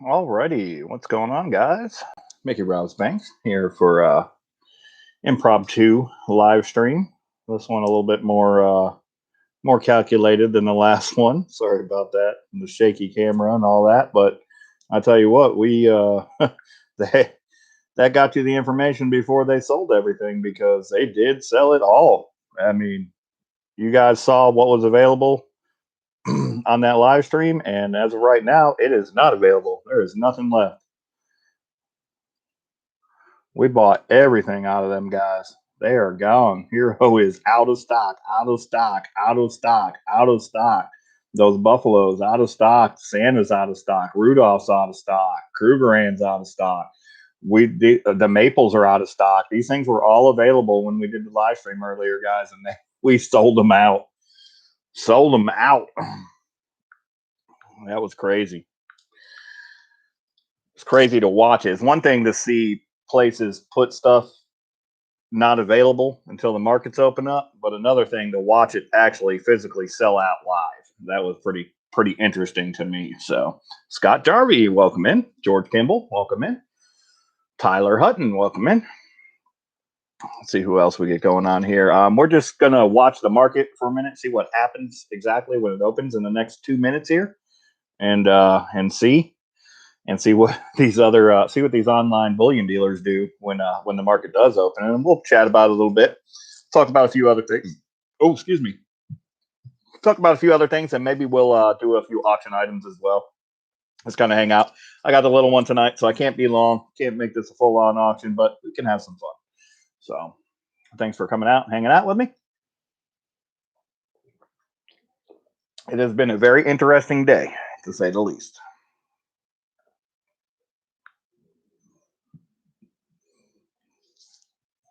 Alrighty, what's going on, guys? Mickey Rouse Banks here for impromptu live stream. This one a little bit more calculated than the last one. Sorry about that, and the shaky camera and all that. But I tell you what, we they that got you the information before they sold everything because they did sell it all. I mean, you guys saw what was available on that live stream, and as of right now, it is not available. There is nothing left. We bought everything out of them guys. They are gone. Hero is out of stock, out of stock, out of stock, out of stock. Those Buffaloes out of stock. Santa's out of stock. Rudolph's out of stock. Krugerrand's out of stock. The Maples are out of stock. These things were all available when we did the live stream earlier, guys, and we sold them out. Sold them out. That was crazy. It's crazy to watch. It's one thing to see places put stuff not available until the markets open up, but another thing to watch it actually physically sell out live. That was pretty interesting to me. So Scott Jarvie, welcome in. George Kimball, welcome in. Tyler Hutton, welcome in. Let's see who else we get going on here. We're just gonna watch the market for a minute, see what happens exactly when it opens in the next 2 minutes here, and see what these online bullion dealers do when the market does open, and we'll chat about it a little bit. Talk about a few other things. Oh, excuse me. Talk about a few other things, and maybe we'll do a few auction items as well. Let's kind of hang out. I got the little one tonight, so I can't be long. Can't make this a full-on auction, but we can have some fun. So, thanks for coming out, hanging out with me. It has been a very interesting day, to say the least.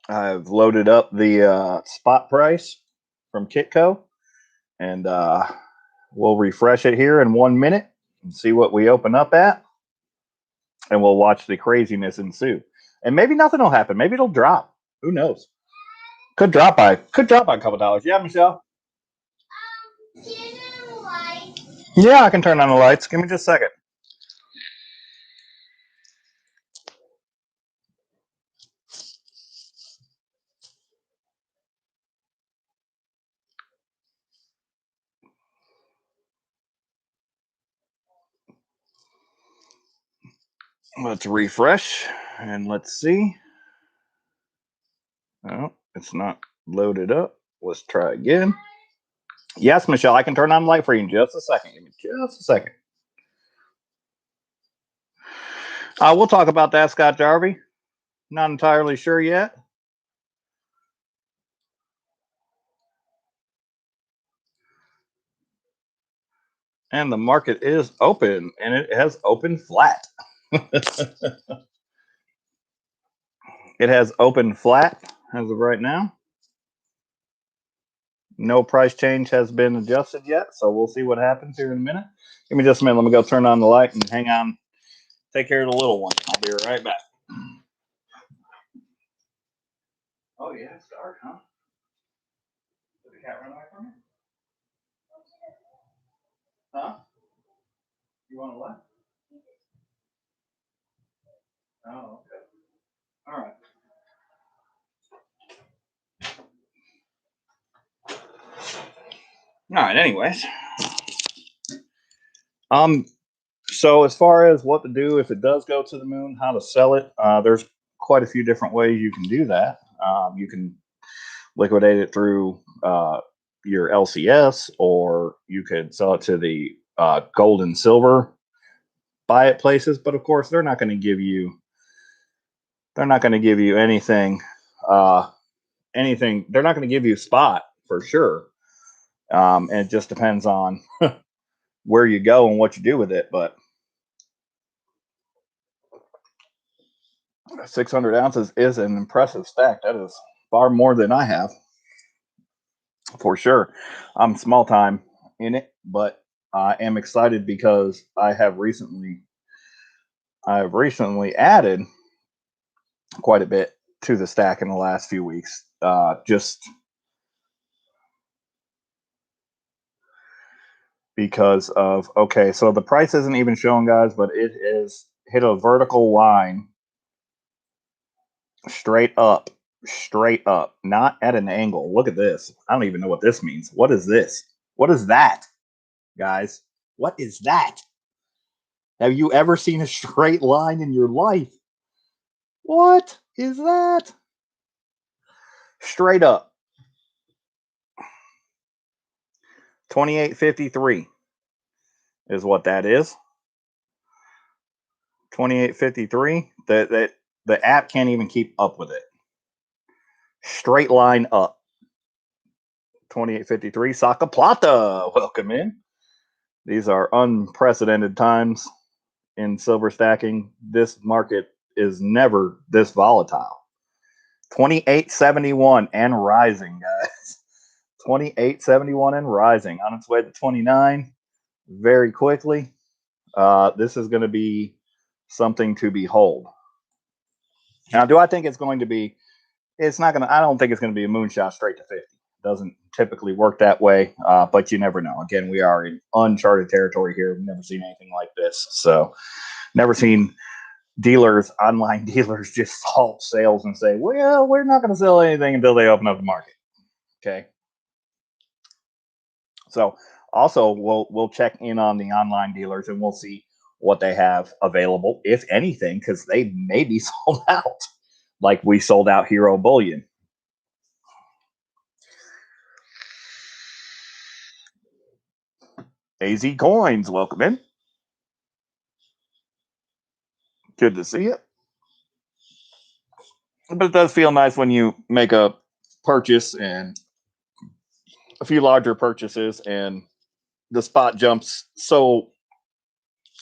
I've loaded up the spot price from Kitco, and we'll refresh it here in 1 minute and see what we open up at, and we'll watch the craziness ensue. And maybe nothing will happen. Maybe it'll drop. Who knows? Could drop by a couple dollars. Yeah, Michelle? Can you turn on the lights? Yeah, I can turn on the lights. Give me just a second. Let's refresh and let's see. Oh, it's not loaded up. Let's try again. Yes, Michelle, I can turn on the light for you in just a second. Give me just a second. We'll talk about that, Scott Jarvie. Not entirely sure yet. And the market is open, and it has opened flat. It has opened flat as of right now. No price change has been adjusted yet, so we'll see what happens here in a minute. Give me just a minute. Let me go turn on the light and hang on. Take care of the little one. I'll be right back. Oh, yeah, it's dark, huh? Did the cat run away from me? Huh? You want to what? Oh, okay. All right. All right. Anyways, so as far as what to do if it does go to the moon, how to sell it, there's quite a few different ways you can do that. You can liquidate it through your LCS, or you could sell it to the gold and silver buy it places. But of course, they're not going to give you anything. They're not going to give you spot for sure. And it just depends on where you go and what you do with it. But 600 ounces is an impressive stack. That is far more than I have, for sure. I'm small time in it, but I am excited because I have recently added quite a bit to the stack in the last few weeks. Just because of, okay, so the price isn't even showing, guys, but it is hit a vertical line straight up, not at an angle. Look at this. I don't even know what this means. What is this? What is that, guys? What is that? Have you ever seen a straight line in your life? What is that? Straight up. 28.53 is what that is. 28.53. The app can't even keep up with it. Straight line up. 28.53. Saca Plata. Welcome in. These are unprecedented times in silver stacking. This market is never this volatile. 28.71 and rising, guys. 28.71 and rising. On its way to 29 very quickly. This is going to be something to behold. Now, do I think it's going to be? It's not going to. I don't think it's going to be a moonshot straight to 50. It doesn't typically work that way, but you never know. Again, we are in uncharted territory here. We've never seen anything like this. So, never seen online dealers, just halt sales and say, "Well, we're not going to sell anything until they open up the market." Okay. So, also, we'll check in on the online dealers and we'll see what they have available, if anything, because they may be sold out, like we sold out Hero Bullion. AZ Coins, welcome in. Good to see you. But it does feel nice when you make a purchase and a few larger purchases and the spot jumps so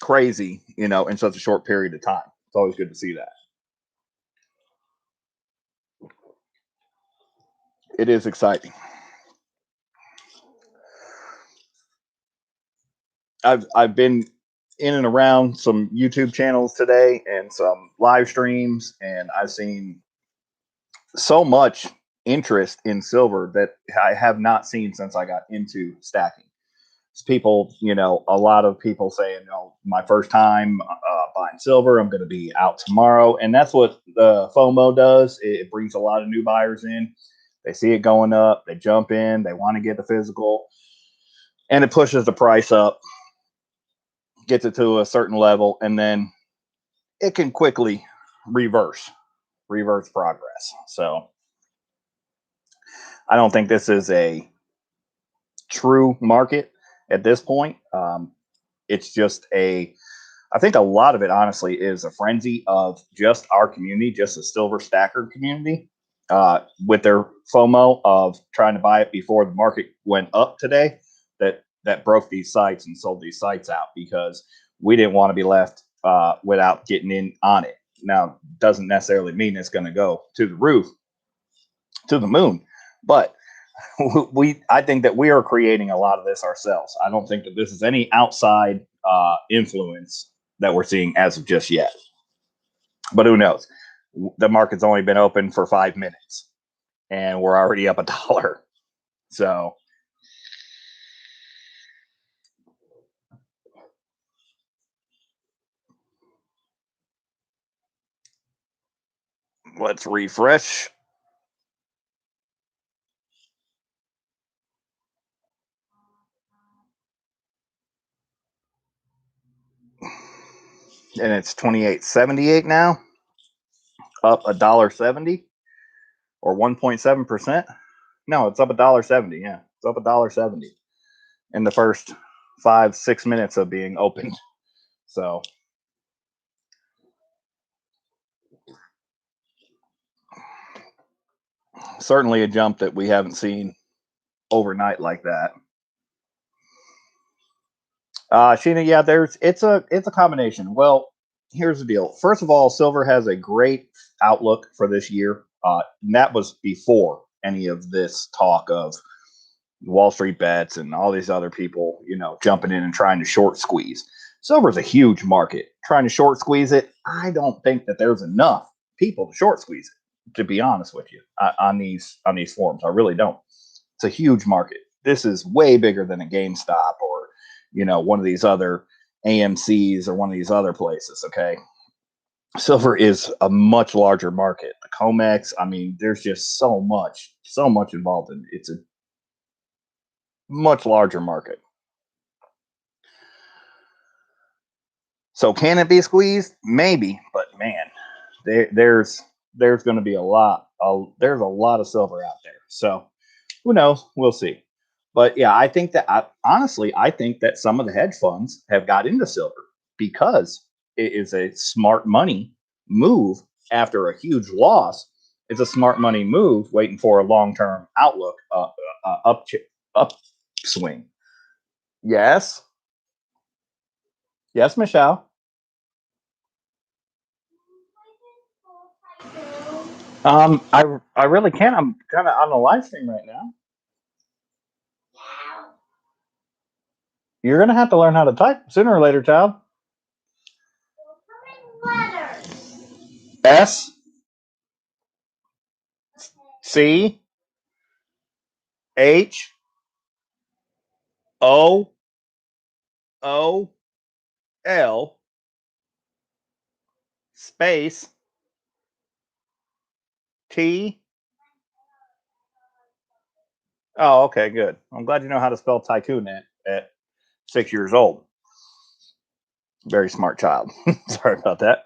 crazy, in such a short period of time. It's always good to see that. It is exciting. I've been in and around some YouTube channels today and some live streams, and I've seen so much interest in silver that I have not seen since I got into stacking. It's people, a lot of people saying, my first time buying silver, I'm going to be out tomorrow. And that's what the FOMO does. It brings a lot of new buyers in. They see it going up, they jump in, they want to get the physical, and it pushes the price up, gets it to a certain level, and then it can quickly reverse progress. So I don't think this is a true market at this point. It's just I think a lot of it, honestly, is a frenzy of just our community, just the silver stacker community, with their FOMO of trying to buy it before the market went up today. That broke these sites and sold these sites out because we didn't want to be left without getting in on it. Now, doesn't necessarily mean it's going to go to the roof, to the moon, but I think that we are creating a lot of this ourselves. I don't think that this is any outside influence that we're seeing as of just yet. But who knows? The market's only been open for 5 minutes, and we're already up $1. So let's refresh. And it's 28.78 now, up $1.70 or 1.7%. No, it's up $1.70. Yeah, it's up $1.70 in the first 5-6 minutes of being opened. So certainly a jump that we haven't seen overnight like that. Sheena, yeah, it's a combination. Well, here's the deal. First of all, silver has a great outlook for this year. And that was before any of this talk of Wall Street bets and all these other people, jumping in and trying to short squeeze. Silver's a huge market. Trying to short squeeze it, I don't think that there's enough people to short squeeze it, to be honest with you, on these forums. I really don't. It's a huge market. This is way bigger than a GameStop or one of these other AMCs or one of these other places. Okay. Silver is a much larger market. The COMEX, I mean, there's just so much involved in it. It's a much larger market. So can it be squeezed? Maybe, but man, there's going to be there's a lot of silver out there. So who knows? We'll see. But yeah, I think that honestly, I think that some of the hedge funds have got into silver because it is a smart money move after a huge loss. It's a smart money move waiting for a long-term outlook upswing. Yes. Yes, Michelle. I really can't. I'm kind of on the live stream right now. You're gonna have to learn how to type sooner or later, child. S C H O O L space T. Oh, okay, good. I'm glad you know how to spell tycoon at 6 years old. Very smart child. Sorry about that.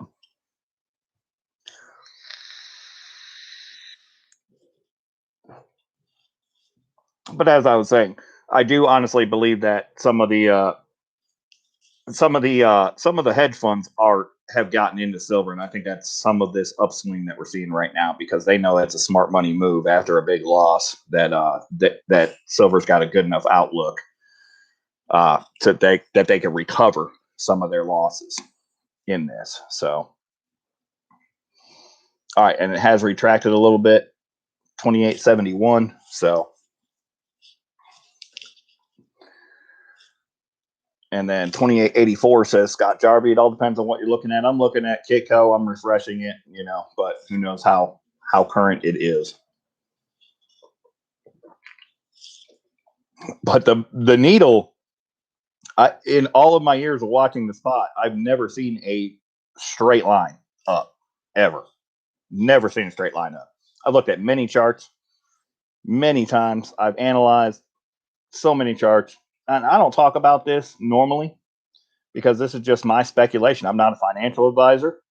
But as I was saying, I do honestly believe that some of the hedge funds have gotten into silver, and I think that's some of this upswing that we're seeing right now because they know that's a smart money move after a big loss. That silver's got a good enough outlook that they can recover some of their losses in this. So, all right, and it has retracted a little bit, 28.71. So. And then 2884 says Scott Jarvie. It all depends on what you're looking at. I'm looking at Kitco. I'm refreshing it, but who knows how current it is. But the needle, in all of my years of watching the spot, I've never seen a straight line up, ever. Never seen a straight line up. I've looked at many charts, many times. I've analyzed so many charts. And I don't talk about this normally because this is just my speculation. I'm not a financial advisor.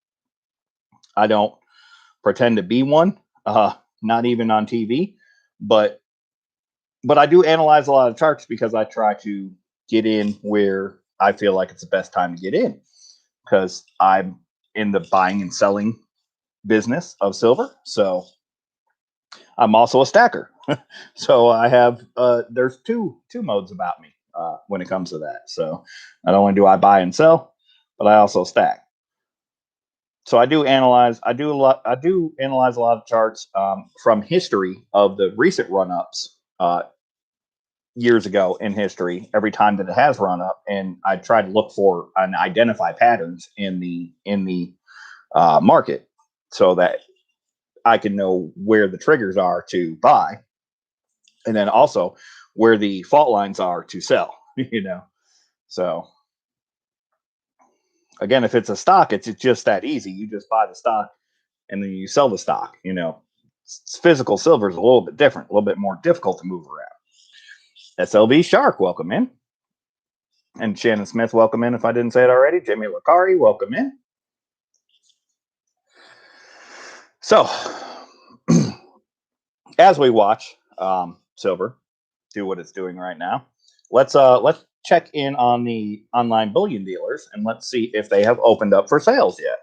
I don't pretend to be one, not even on TV, but I do analyze a lot of charts because I try to get in where I feel like it's the best time to get in because I'm in the buying and selling business of silver. So I'm also a stacker. So I have there's two modes about me when it comes to that. So not only do I buy and sell, but I also stack. So I do analyze. I do analyze a lot of charts from history of the recent run-ups years ago in history. Every time that it has run up, and I try to look for and identify patterns in the market, so that I can know where the triggers are to buy, and then also where the fault lines are to sell. So again, if it's a stock, it's just that easy. You just buy the stock and then you sell the stock. Physical silver is a little bit different, a little bit more difficult to move around. SLV Shark, welcome in. And Shannon Smith, welcome in if I didn't say it already. Jimmy Lacari, welcome in. So, as we watch silver do what it's doing right now, let's check in on the online bullion dealers and let's see if they have opened up for sales yet.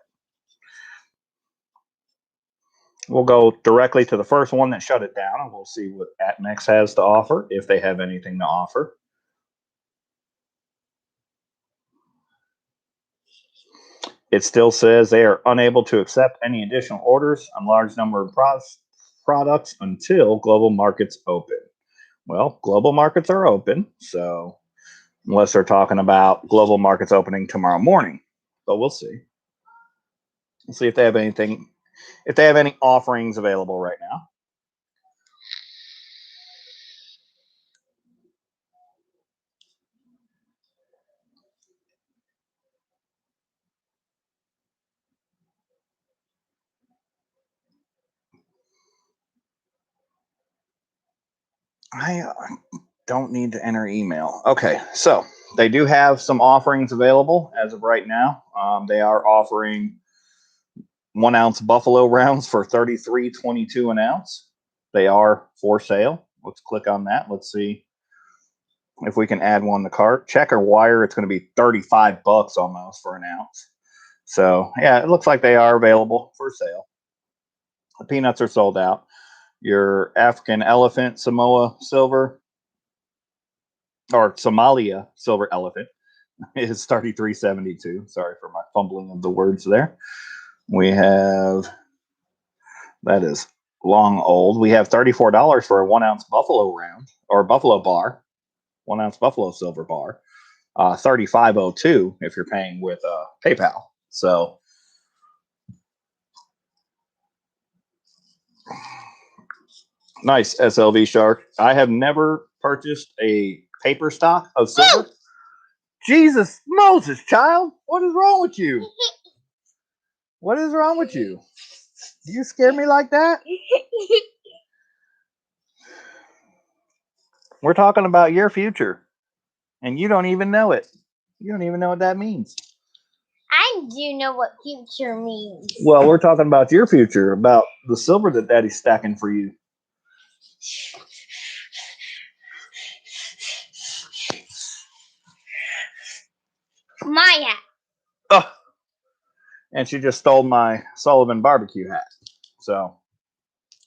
We'll go directly to the first one that shut it down, and we'll see what ATMEX has to offer, if they have anything to offer. It still says they are unable to accept any additional orders on large number of products until global markets open. Well, global markets are open, so unless they're talking about global markets opening tomorrow morning, but we'll see. We'll see if they have anything, if they have any offerings available right now. I don't need to enter email. Okay, so they do have some offerings available as of right now. They are offering 1 ounce buffalo rounds for $33.22 an ounce. They are for sale. Let's click on that. Let's see if we can add one to cart. Check or wire, it's going to be 35 bucks almost for an ounce. So yeah, it looks like they are available for sale. The peanuts are sold out. Your African elephant Samoa silver or Somalia silver elephant is $33.72. Sorry for my fumbling of the words there. We have, that is long old. We have $34 for a 1 ounce buffalo round or buffalo bar, 1 ounce buffalo silver bar. $35.02 if you're paying with PayPal. So nice, SLV Shark. I have never purchased a paper stock of silver. Jesus Moses, child, what is wrong with you? What is wrong with you? Do you scare me like that? We're talking about your future, and you don't even know it. You don't even know what that means. I do know what future means. Well, we're talking about your future, about the silver that Daddy's stacking for you. My hat. Oh, and she just stole my Sullivan barbecue hat. So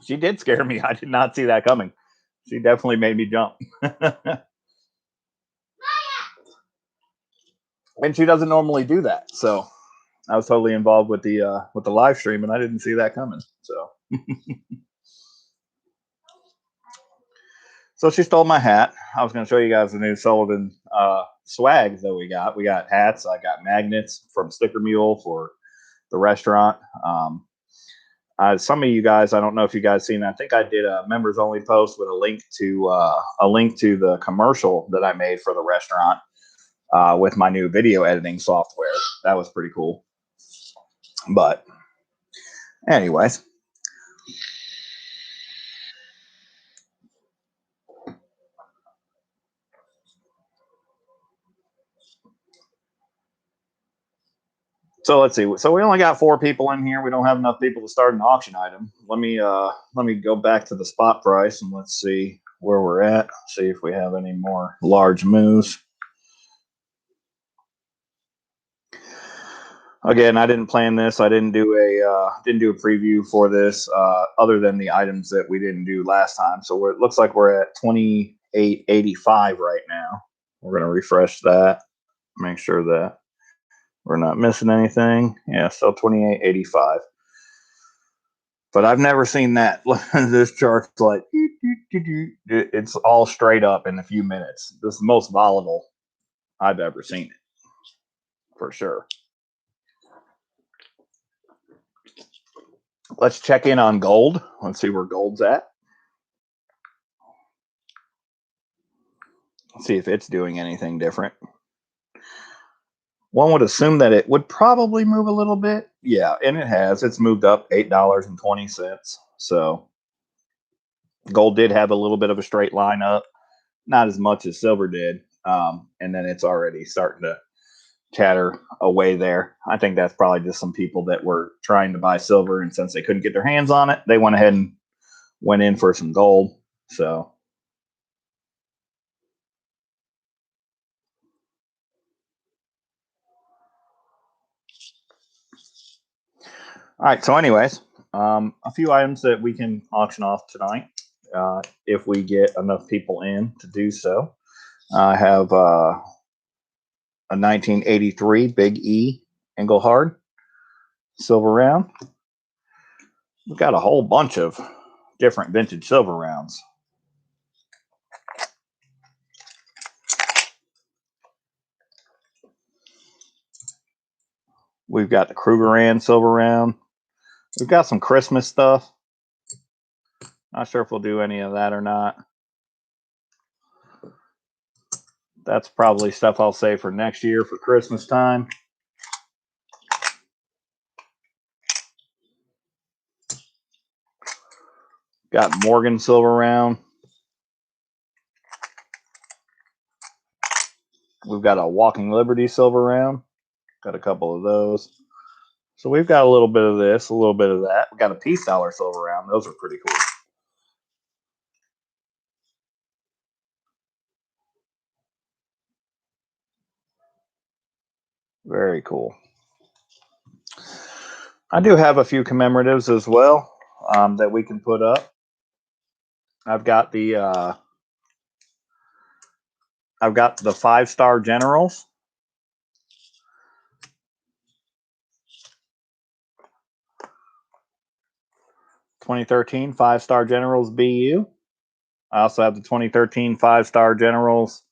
she did scare me. I did not see that coming. She definitely made me jump. And she doesn't normally do that. So I was totally involved with the live stream, and I didn't see that coming. So so she stole my hat. I was going to show you guys the new Sullivan swag that we got. We got hats. I got magnets from Sticker Mule for the restaurant. Some of you guys, I don't know if you guys seen. I think I did a members only post with a link to the commercial that I made for the restaurant with my new video editing software. That was pretty cool. But anyways. So let's see. So we only got 4 people in here. We don't have enough people to start an auction item. Let me go back to the spot price and let's see where we're at. See if we have any more large moves. Again, I didn't plan this. I didn't do a preview for this other than the items that we didn't do last time. So it looks like we're at 28.85 right now. We're gonna refresh that. Make sure that we're not missing anything. Yeah, still 28.85. But I've never seen that. This chart's like, it's all straight up in a few minutes. This is the most volatile I've ever seen it, for sure. Let's check in on gold. Let's see where gold's at. Let's see if it's doing anything different. One would assume that it would probably move a little bit. Yeah, and it has. It's moved up $8.20. So gold did have a little bit of a straight line up, not as much as silver did. And then it's already starting to chatter away there. I think that's probably just some people that were trying to buy silver, and since they couldn't get their hands on it, they went ahead and went in for some gold. So all right, so anyways, a few items that we can auction off tonight if we get enough people in to do so. I have a 1983 Big E Engelhard silver round. We've got a whole bunch of different vintage silver rounds. We've got the Krugerrand silver round. We've got some Christmas stuff. Not sure if we'll do any of that or not. That's probably stuff I'll save for next year for Christmas time. Got Morgan silver round. We've got a Walking Liberty silver round. Got a couple of those. So we've got a little bit of this, a little bit of that. We got a Peace Dollar silver round. Those are pretty cool. Very cool. I do have a few commemoratives as well that we can put up. I've got the 5-star generals. 2013 5-star generals BU. I also have the 2013 5-star generals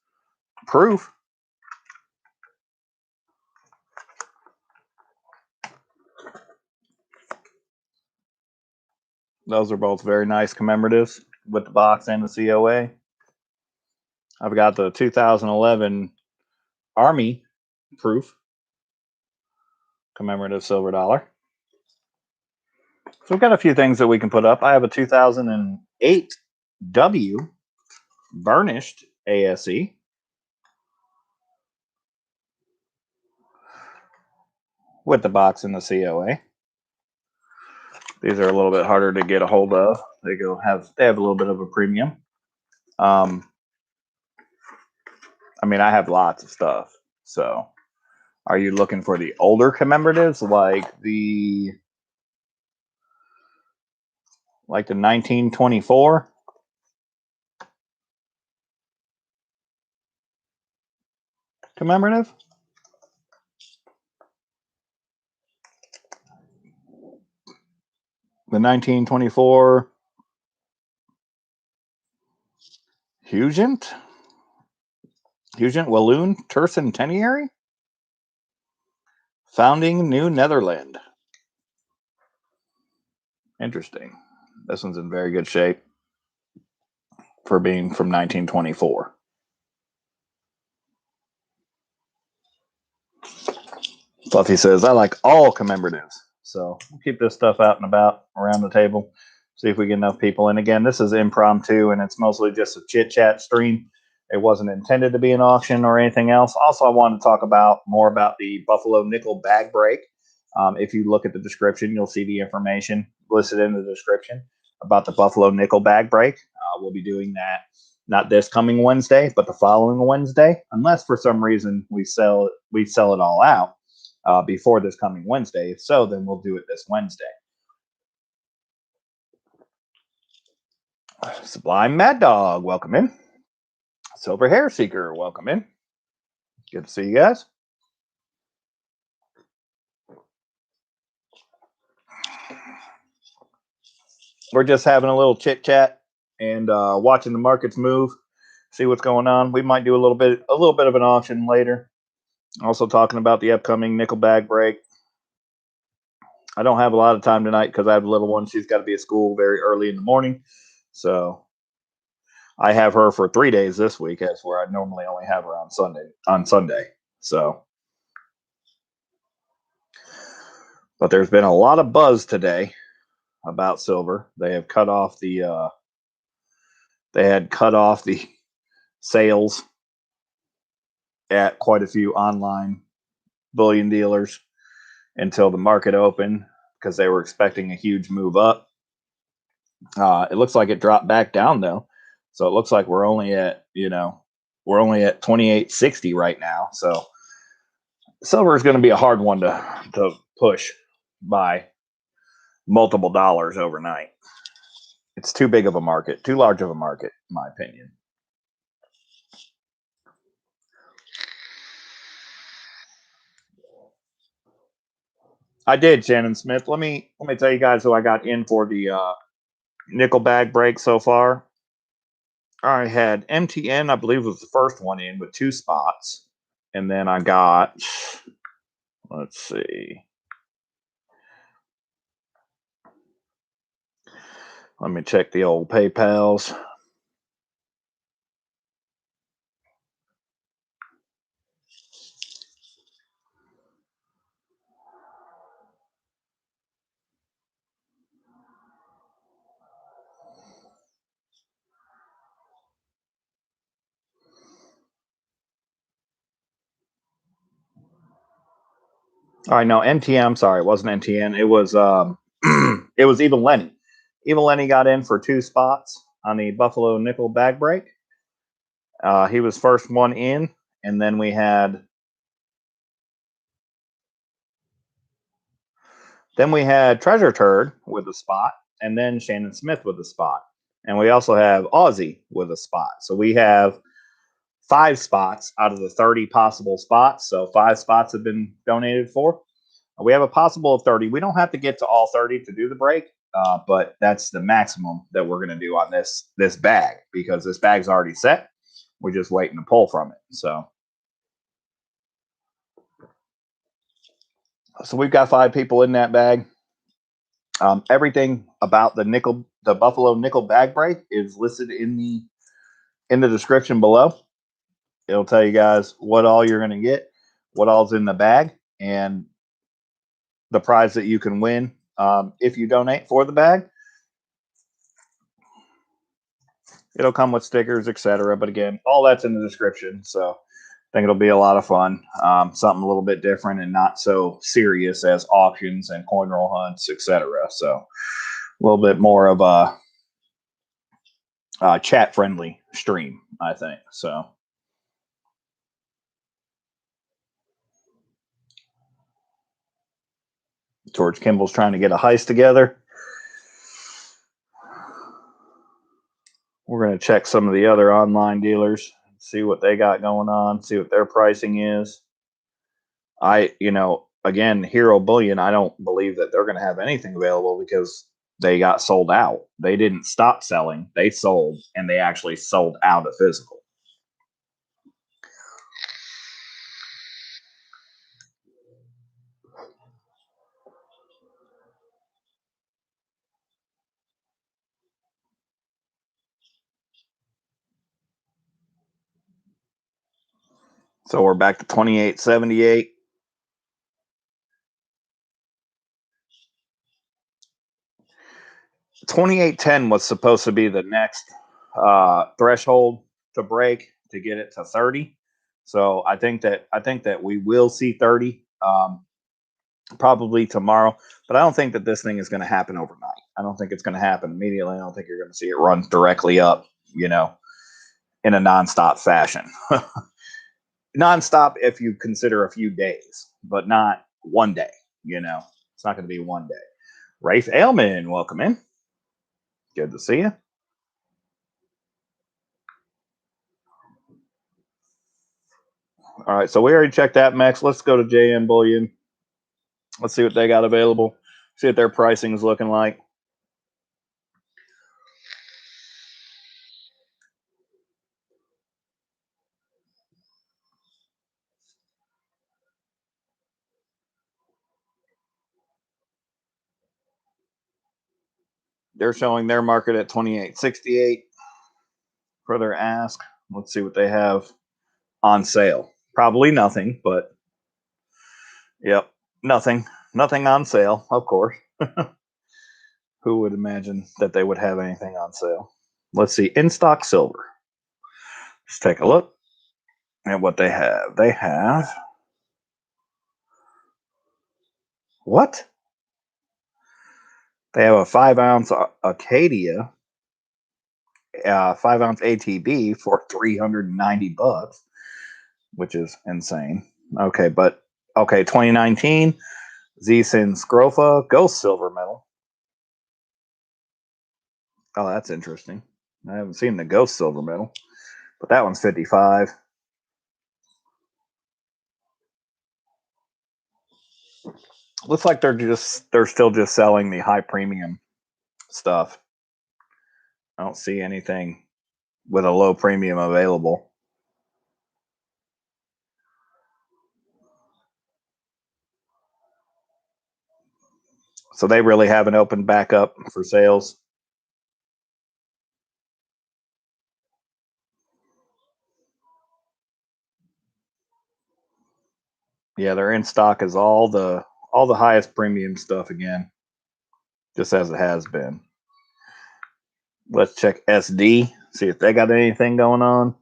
proof. Those are both very nice commemoratives with the box and the COA. I've got the 2011 Army proof commemorative silver dollar. So we've got a few things that we can put up. I have a 2008 W burnished ASE. With the box and the COA. These are a little bit harder to get a hold of. They have a little bit of a premium. I mean, I have lots of stuff. So, are you looking for the older commemoratives, like the 1924? Commemorative? The 1924 Hugent Walloon Tercentenary? Founding New Netherland. Interesting. This one's in very good shape for being from 1924. Fluffy says, I like all commemoratives. So we'll keep this stuff out and about around the table. See if we get enough people. And again, this is impromptu and it's mostly just a chit chat stream. It wasn't intended to be an auction or anything else. Also, I wanted to talk more about the Buffalo Nickel bag break. If you look at the description, you'll see the information listed in the description about the Buffalo Nickel bag break. We'll be doing that not this coming Wednesday, but the following Wednesday, unless for some reason we sell it all out before this coming Wednesday. If so, then we'll do it this Wednesday. Sublime Mad Dog, welcome in. Silver Hair Seeker, welcome in. Good to see you guys. We're just having a little chit chat and watching the markets move, see what's going on. We might do a little bit of an auction later. Also talking about the upcoming nickel bag break. I don't have a lot of time tonight because I have a little one. She's got to be at school very early in the morning. So I have her for 3 days this week, as where I normally only have her on Sunday. So, but there's been a lot of buzz today about silver. They have cut off the sales at quite a few online bullion dealers until the market opened because they were expecting a huge move up. It looks like it dropped back down though, so it looks like we're only at 28.60 right now. So silver is going to be a hard one to push by multiple dollars overnight. It's too big of a market, too large of a market, in my opinion. I did, Shannon Smith. Let me tell you guys who I got in for the nickel bag break so far. I had MTN, I believe, was the first one in with 2 spots, and then I got, let's see, let me check the old PayPal's. All right, no, NTM. Sorry, it wasn't NTN. It was it was Even Lenny. Even Lenny got in for 2 spots on the Buffalo Nickel bag break. He was first one in, and then we had Treasure Turd with a spot, and then Shannon Smith with a spot, and we also have Aussie with a spot. So we have 5 spots out of the 30 possible spots. So 5 spots have been donated for. We have a possible of 30. We don't have to get to all 30 to do the break, but that's the maximum that we're going to do on this bag, because this bag's already set. We're just waiting to pull from it. So we've got 5 people in that bag. Everything about the Buffalo Nickel bag break is listed in the description below. It'll tell you guys what all you're going to get, what all's in the bag, and the prize that you can win if you donate for the bag. It'll come with stickers, etc. But again, all that's in the description. So I think it'll be a lot of fun. Something a little bit different and not so serious as auctions and coin roll hunts, etc. So a little bit more of a chat-friendly stream, I think. So George Kimball's trying to get a heist together. We're going to check some of the other online dealers, see what they got going on, see what their pricing is. Again, Hero Bullion, I don't believe that they're going to have anything available because they got sold out. They didn't stop selling. They sold, and they actually sold out of physical. So we're back to 2878. $28.10 was supposed to be the next threshold to break to get it to 30. So I think that we will see 30 probably tomorrow, but I don't think that this thing is going to happen overnight. I don't think it's going to happen immediately. I don't think you're going to see it run directly up, in a nonstop fashion. Nonstop if you consider a few days, but not one day. It's not going to be one day. Rafe Ailman, welcome in. Good to see you. All right, so we already checked that, Max. Let's go to JM Bullion. Let's see what they got available. See what their pricing is looking like. They're showing their market at 28.68 for their ask. Let's see what they have on sale. Probably nothing, but yep, nothing on sale, of course. Who would imagine that they would have anything on sale? Let's see, in stock silver. Let's take a look at what they have. They have what? They have a 5-ounce Acadia, 5-ounce ATB for $390, which is insane. Okay, 2019 Z-Sin Scrofa Ghost Silver Medal. Oh, that's interesting. I haven't seen the Ghost Silver Medal, but that one's 55. Looks like they're still just selling the high premium stuff. I don't see anything with a low premium available. So they really haven't opened back up for sales. Yeah, they're in stock as all the highest premium stuff again, just as it has been. Let's check SD, see if they got anything going on.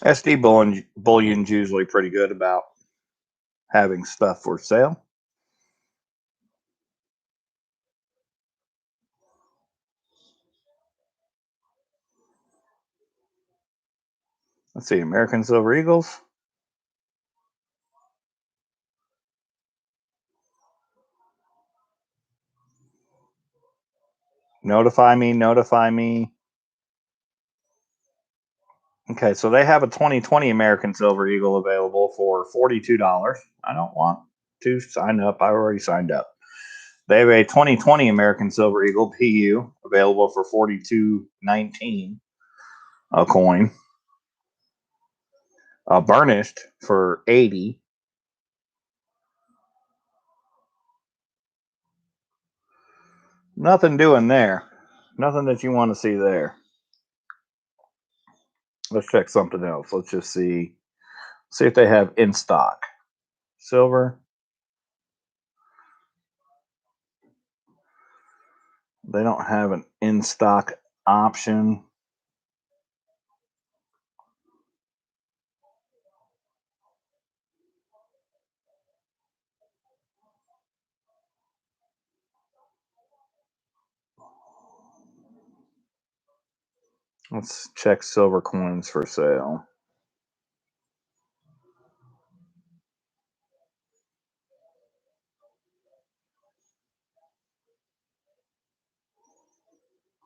SD Bullion's usually pretty good about having stuff for sale. Let's see, American Silver Eagles. Notify me, notify me. Okay, so they have a 2020 American Silver Eagle available for $42. I don't want to sign up. I already signed up. They have a 2020 American Silver Eagle PU available for $42.19 a coin. Burnished for $80. Nothing doing there. Nothing that you want to see there. Let's check something else. Let's just see if they have in stock. Silver. They don't have an in stock option. Let's check silver coins for sale.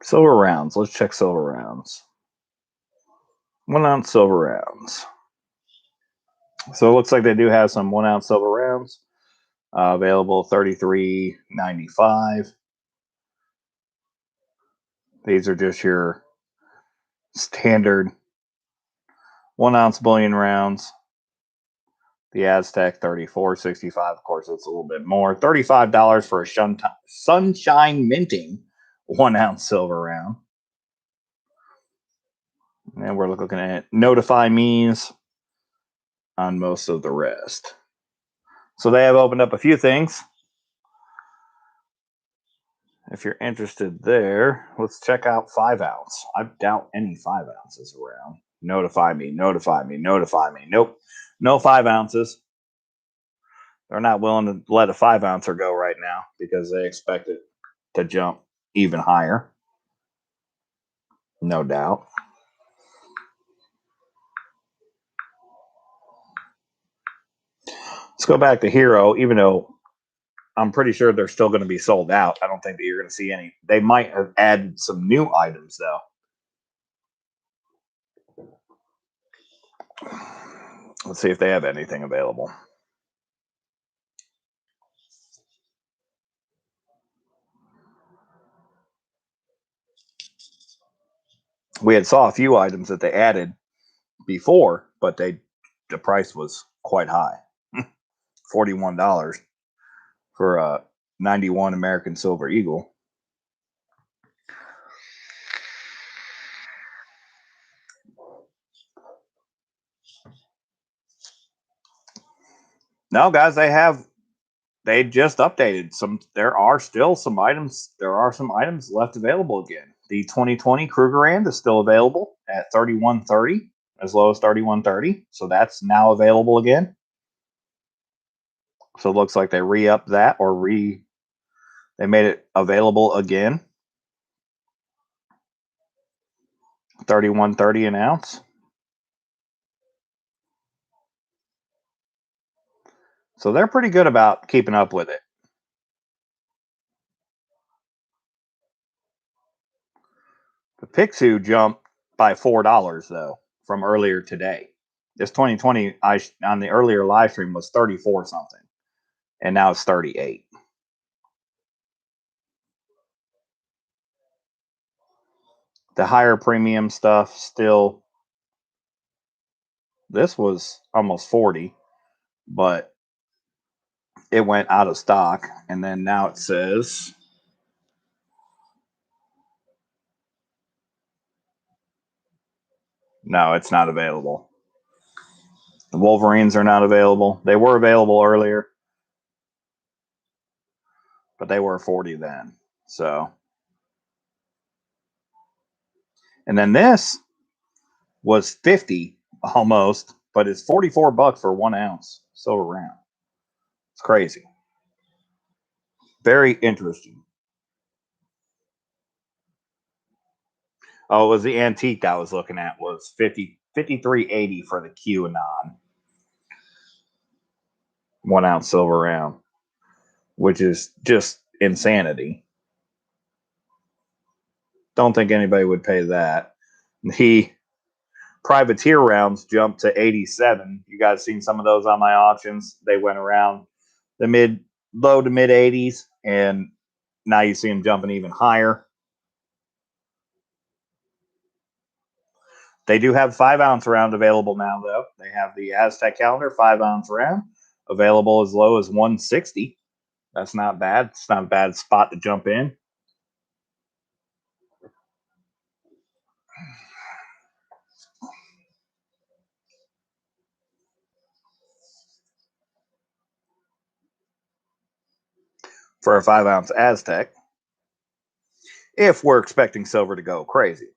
Silver rounds. Let's check silver rounds. 1 ounce silver rounds. So it looks like they do have some 1 ounce silver rounds available, $33.95. These are just your standard 1 ounce bullion rounds. The Aztec $34.65. Of course, it's a little bit more. $35 for a sunshine minting 1 ounce silver round. And we're looking at notify me's on most of the rest. So they have opened up a few things. If you're interested there, let's check out 5 ounce. I doubt any 5 ounces around. Notify me, notify me, notify me. Nope, no 5 ounces. They're not willing to let a 5 ouncer go right now because they expect it to jump even higher. No doubt. Let's go back to Hero, even though I'm pretty sure they're still going to be sold out. I don't think that you're going to see any. They might have added some new items, though. Let's see if they have anything available. We had saw a few items that they added before, but the price was quite high. $41 for a 91 American Silver Eagle. No, guys, they just updated some. There are still some items. There are some items left available again. The 2020 Krugerrand is still available at $31.30, as low as $31.30. So that's now available again. So it looks like they re-upped that they made it available again. $31.30 an ounce. So they're pretty good about keeping up with it. The Picsou jumped by $4 though from earlier today. This 2020 on the earlier live stream was 34 something, and now it's 38. The higher premium stuff still. This was almost 40, but it went out of stock, and then now it says no, it's not available. The Wolverines are not available. They were available earlier, but they were 40 then. So, and then this was 50 almost, but it's $44 for 1 ounce silver round. It's crazy. Very interesting. Oh, it was the antique I was looking at was $53.80 for the QAnon 1 ounce silver round, which is just insanity. Don't think anybody would pay that. The privateer rounds jumped to 87. You guys seen some of those on my auctions? They went around the low to mid 80s, and now you see them jumping even higher. They do have 5 ounce round available now, though. They have the Aztec calendar 5 ounce round available as low as 160. That's not bad. It's not a bad spot to jump in. For a 5 ounce Aztec, if we're expecting silver to go crazy,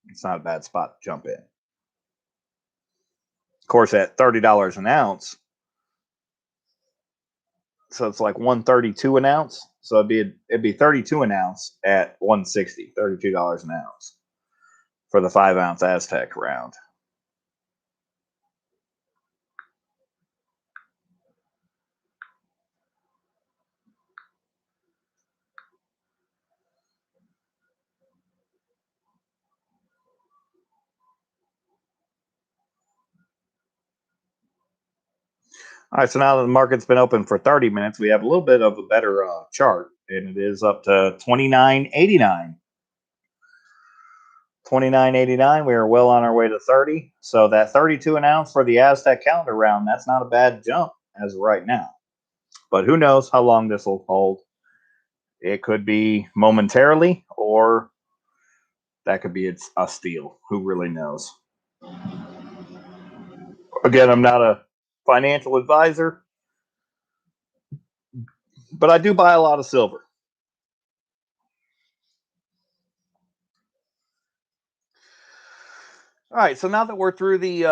it's not a bad spot to jump in. Of course, at $30 an ounce, so it's like 132 an ounce. So it'd be 32 an ounce at 160, $32 an ounce for the 5 ounce Aztec round. All right, so now that the market's been open for 30 minutes, we have a little bit of a better chart, and it is up to 29.89. 29.89. We are well on our way to 30. So that 32 an ounce for the Aztec calendar round, that's not a bad jump as of right now. But who knows how long this will hold. It could be momentarily, or that could be a steal. Who really knows? Again, I'm not a financial advisor, but I do buy a lot of silver. All right, so now that we're through the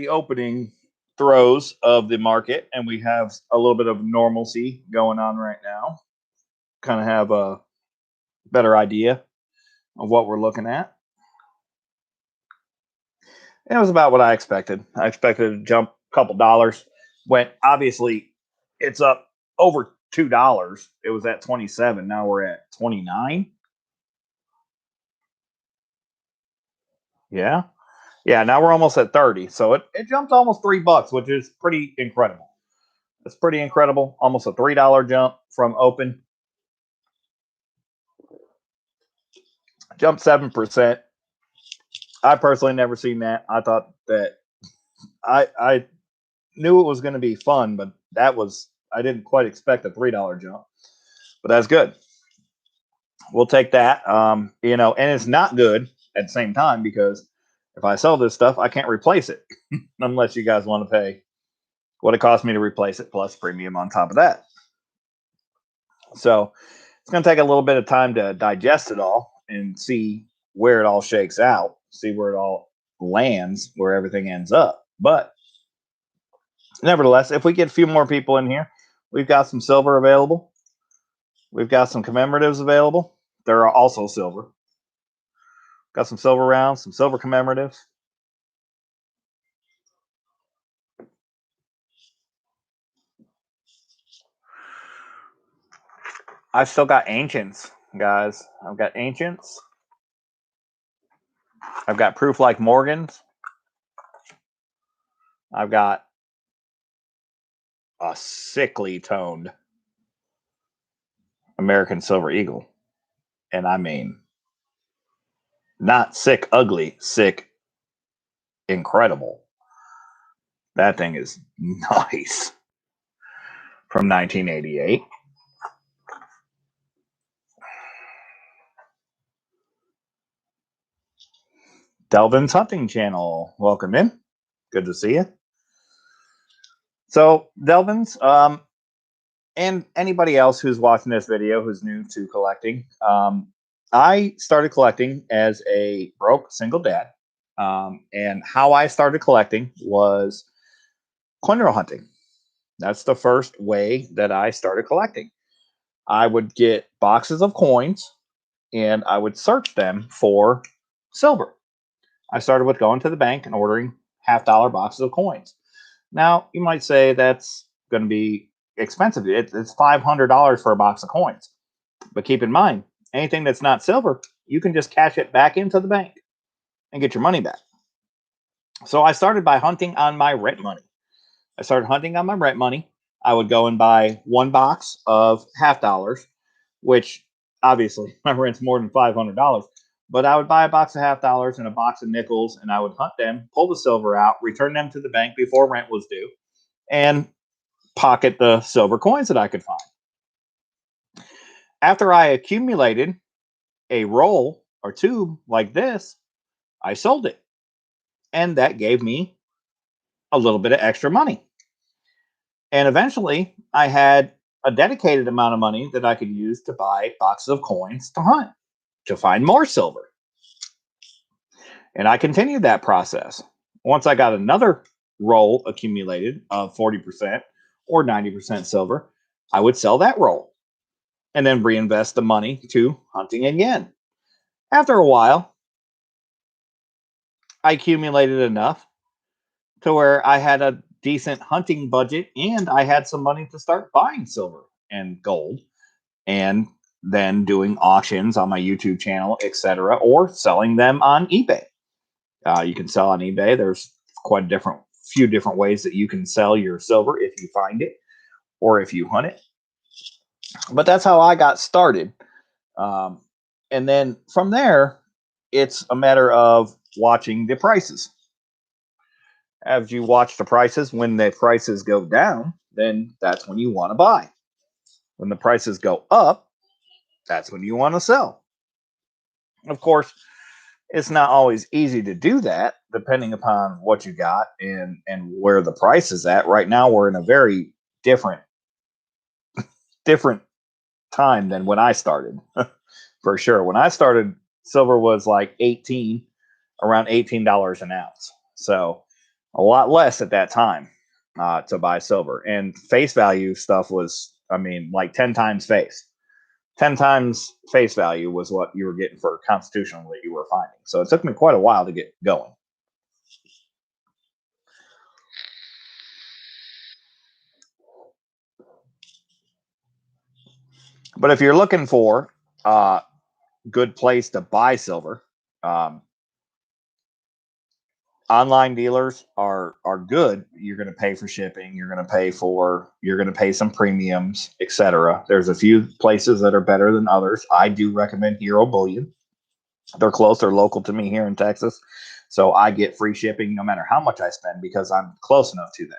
opening throws of the market, and we have a little bit of normalcy going on right now, kind of have a better idea of what we're looking at. And it was about what I expected. I expected to jump a couple dollars. When obviously it's up over $2. It was at 27. Now we're at 29. Yeah. Yeah, now we're almost at 30. So it jumped almost $3, which is pretty incredible. It's pretty incredible. Almost a $3 jump from open. Jumped 7%. I personally never seen that. I thought that I knew it was going to be fun, but I didn't quite expect a $3 jump. But that's good. We'll take that. And it's not good at the same time, because if I sell this stuff, I can't replace it unless you guys want to pay what it cost me to replace it plus premium on top of that. So it's going to take a little bit of time to digest it all and see where it all shakes out, see where it all lands, where everything ends up. But nevertheless, if we get a few more people in here, we've got some silver available. We've got some commemoratives available. There are also silver. Got some silver rounds, some silver commemoratives. I've still got ancients, guys. I've got ancients. I've got proof like Morgan's. I've got a sickly toned American Silver Eagle. And I mean, not sick, ugly, sick, incredible. That thing is nice. From 1988. Delvin's Hunting Channel. Welcome in. Good to see you. So, Delvin's, and anybody else who's watching this video who's new to collecting, I started collecting as a broke single dad. And how I started collecting was coin hunting. That's the first way that I started collecting. I would get boxes of coins and I would search them for silver. I started with going to the bank and ordering $50 boxes of coins. Now, you might say that's going to be expensive. It's $500 for a box of coins. But keep in mind, anything that's not silver, you can just cash it back into the bank and get your money back. So I started by hunting on my rent money. I started hunting on my rent money. I would go and buy one box of $50, which obviously my rent's more than $500. But I would buy a box of $50 and a box of nickels, and I would hunt them, pull the silver out, return them to the bank before rent was due, and pocket the silver coins that I could find. After I accumulated a roll or two like this, I sold it. And that gave me a little bit of extra money. And eventually, I had a dedicated amount of money that I could use to buy boxes of coins to hunt, to find more silver. And I continued that process. Once I got another roll accumulated of 40% or 90% silver, I would sell that roll and then reinvest the money to hunting again. After a while, I accumulated enough to where I had a decent hunting budget and I had some money to start buying silver and gold and then doing auctions on my YouTube channel, etc., or selling them on eBay. You can sell on eBay. There's quite a few different ways that you can sell your silver if you find it or if you hunt it. But that's how I got started. And then from there, it's a matter of watching the prices. As you watch the prices, when the prices go down, then that's when you want to buy. When the prices go up, that's when you want to sell. Of course, it's not always easy to do that, depending upon what you got and where the price is at. Right now, we're in a very different time than when I started, for sure. When I started, silver was like around $18 an ounce. So a lot less at that time to buy silver. And face value stuff was, I mean, like 10 times face. 10 times face value was what you were getting for constitutional that you were finding. So it took me quite a while to get going. But if you're looking for a good place to buy silver, um, online dealers are good. You're going to pay for shipping. You're going to pay some premiums, etc. There's a few places that are better than others. I do recommend Hero Bullion. They're close. They're local to me here in Texas, so I get free shipping no matter how much I spend because I'm close enough to them.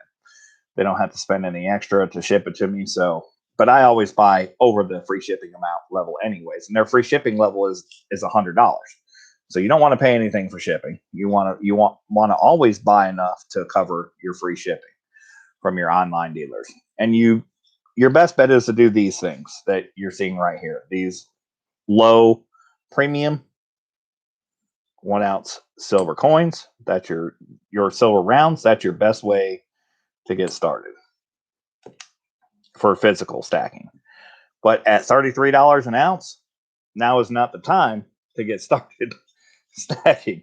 They don't have to spend any extra to ship it to me. So, but I always buy over the free shipping amount level anyways, and their free shipping level is $100. So you don't want to pay anything for shipping. You want to always buy enough to cover your free shipping from your online dealers. And your best bet is to do these things that you're seeing right here. These low premium 1 ounce silver coins. That's your silver rounds. That's your best way to get started for physical stacking. But at $33 an ounce, now is not the time to get started stacking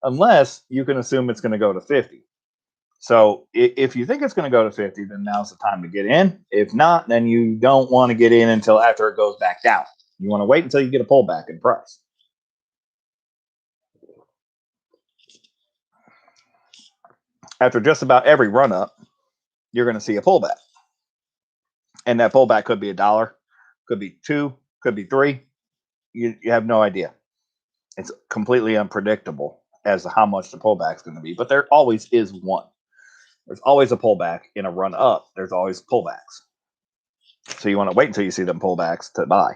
unless you can assume it's going to go to 50. So if you think it's going to go to 50, then now's the time to get in. If not, then you don't want to get in until after it goes back down. You want to wait until you get a pullback in price. After just about every run up, you're going to see a pullback. And that pullback could be $1, could be $2, could be $3. You have no idea. It's completely unpredictable as to how much the pullback is going to be. But there always is one. There's always a pullback in a run up. There's always pullbacks. So you want to wait until you see them pullbacks to buy.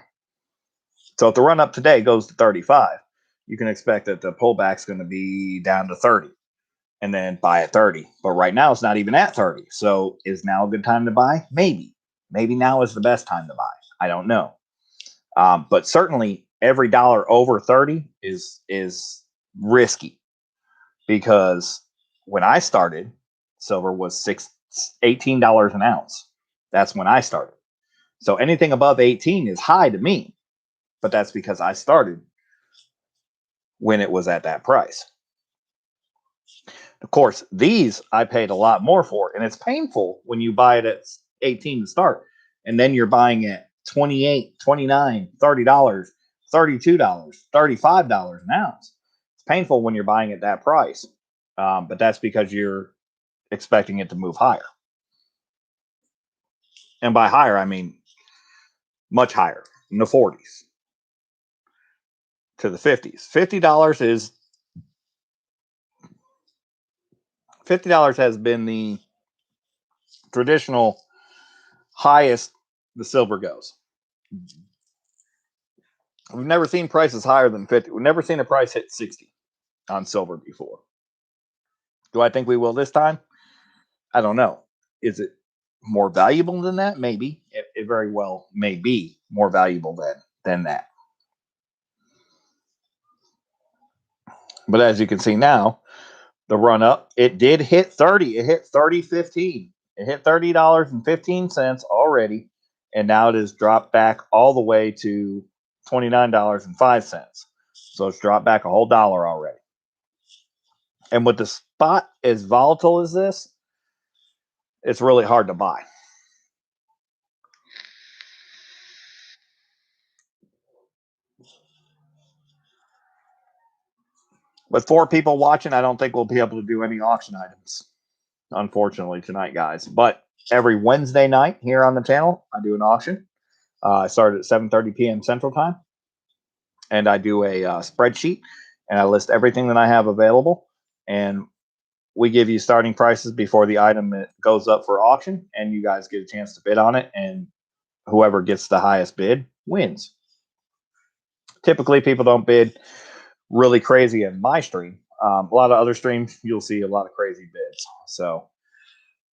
So if the run up today goes to 35, you can expect that the pullback's going to be down to 30 and then buy at 30. But right now it's not even at 30. So is now a good time to buy? Maybe. Maybe now is the best time to buy. I don't know. But certainly every dollar over 30 is risky, because when I started, silver was $18 an ounce. That's when I started. So anything above 18 is high to me, but that's because I started when it was at that price. Of course, these I paid a lot more for, and it's painful when you buy it at 18 to start, and then you're buying at $28, $29, $30, $32, $35 an ounce. It's painful when you're buying at that price, but that's because you're expecting it to move higher. And by higher, I mean much higher, in the 40s to the 50s. $50 has been the traditional highest the silver goes. We've never seen prices higher than 50. We've never seen a price hit 60 on silver before. Do I think we will this time? I don't know. Is it more valuable than that? Maybe. It very well may be more valuable than that. But as you can see now, the run up, it did hit 30. It hit 30.15. It hit $30.15 already, and now it has dropped back all the way to $29.05. So it's dropped back a whole dollar already. And with the spot as volatile as this, it's really hard to buy. With 4 people watching, I don't think we'll be able to do any auction items, unfortunately, tonight, guys. But every Wednesday night here on the channel, I do an auction. I start at 7:30 p.m. Central Time, and I do a spreadsheet, and I list everything that I have available, and we give you starting prices before the item goes up for auction, and you guys get a chance to bid on it, and whoever gets the highest bid wins. Typically, people don't bid really crazy in my stream. A lot of other streams, you'll see a lot of crazy bids. So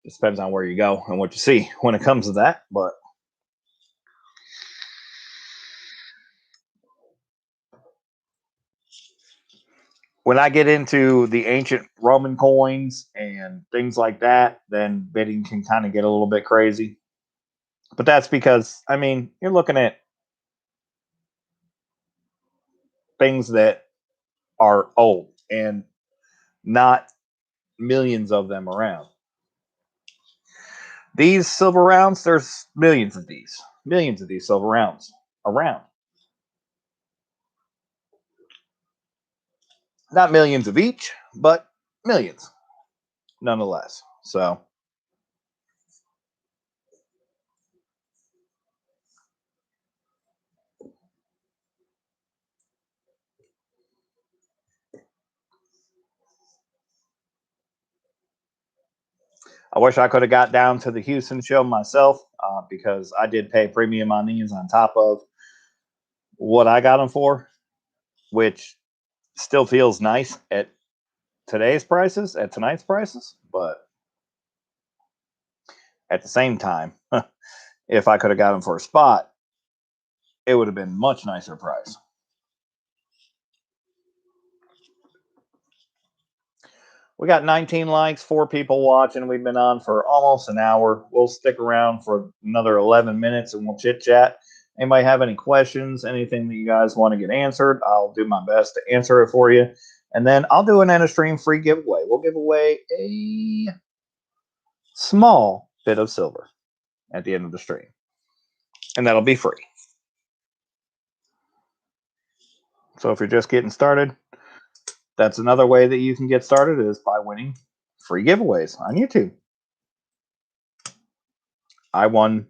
it depends on where you go and what you see when it comes to that. But when I get into the ancient Roman coins and things like that, then bidding can kind of get a little bit crazy. But that's because, I mean, you're looking at things that are old and not millions of them around. These silver rounds, there's millions of these silver rounds around. Not millions of each, but millions nonetheless. So I wish I could have got down to the Houston show myself, because I did pay premium on these on top of what I got them for, which still feels nice at tonight's prices, but at the same time, if I could have got them for a spot, it would have been much nicer price. We got 19 likes, 4 people watching. We've been on for almost an hour. We'll stick around for another 11 minutes and we'll chit chat. Anybody have any questions, anything that you guys want to get answered, I'll do my best to answer it for you. And then I'll do an end of stream free giveaway. We'll give away a small bit of silver at the end of the stream. And that'll be free. So if you're just getting started, that's another way that you can get started, is by winning free giveaways on YouTube. I won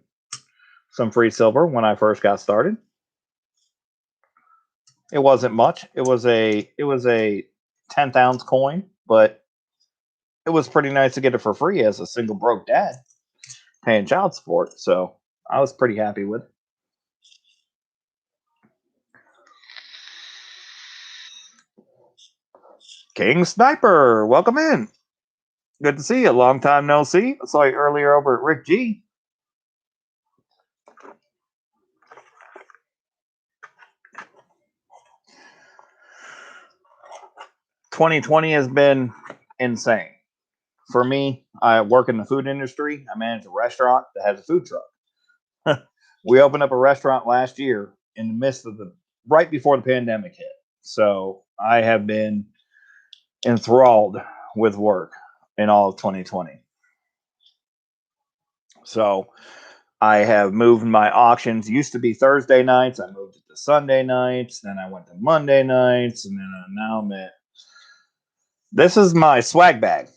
some free silver when I first got started. It wasn't much. It was a 10th ounce coin, but it was pretty nice to get it for free as a single broke dad paying child support. So I was pretty happy with it. King Sniper, welcome in. Good to see you. Long time no see. I saw you earlier over at Rick G. 2020 has been insane. For me, I work in the food industry. I manage a restaurant that has a food truck. We opened up a restaurant last year in the midst of right before the pandemic hit. So I have been enthralled with work in all of 2020. So I have moved my auctions. Used to be Thursday nights. I moved it to Sunday nights. Then I went to Monday nights. And then now I'm at. This is my swag bag.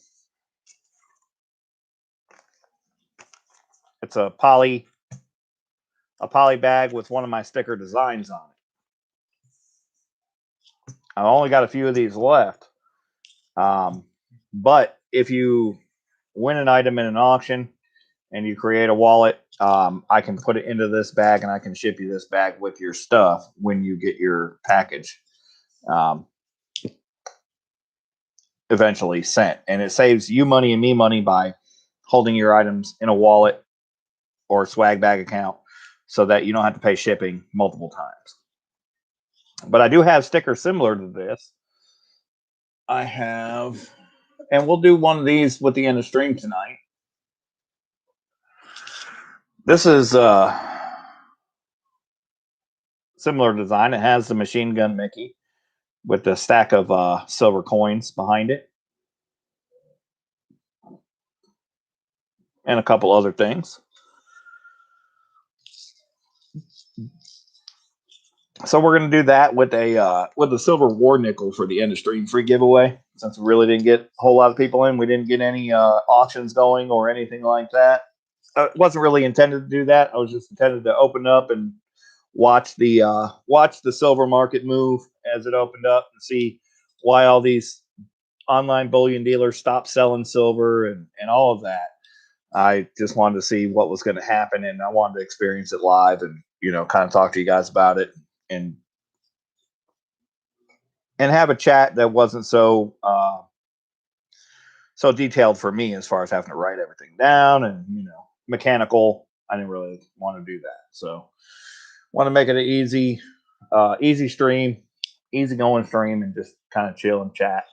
It's a poly bag with one of my sticker designs on it. I've only got a few of these left. But if you win an item in an auction and you create a wallet, I can put it into this bag and I can ship you this bag with your stuff when you get your package eventually sent. And it saves you money and me money by holding your items in a wallet or swag bag account so that you don't have to pay shipping multiple times. But I do have stickers similar to this. I have, and we'll do one of these with the end of stream tonight. This is similar design. It has the machine gun Mickey with the stack of silver coins behind it. And a couple other things. So we're going to do that with a silver war nickel for the end of stream free giveaway. Since we really didn't get a whole lot of people in, we didn't get any auctions going or anything like that. It wasn't really intended to do that. I was just intended to open up and watch the silver market move as it opened up and see why all these online bullion dealers stopped selling silver and all of that. I just wanted to see what was going to happen, and I wanted to experience it live and, kind of talk to you guys about it and have a chat that wasn't so detailed for me as far as having to write everything down and, mechanical. I didn't really want to do that. So want to make it an easy stream, easy going stream, and just kind of chill and chat.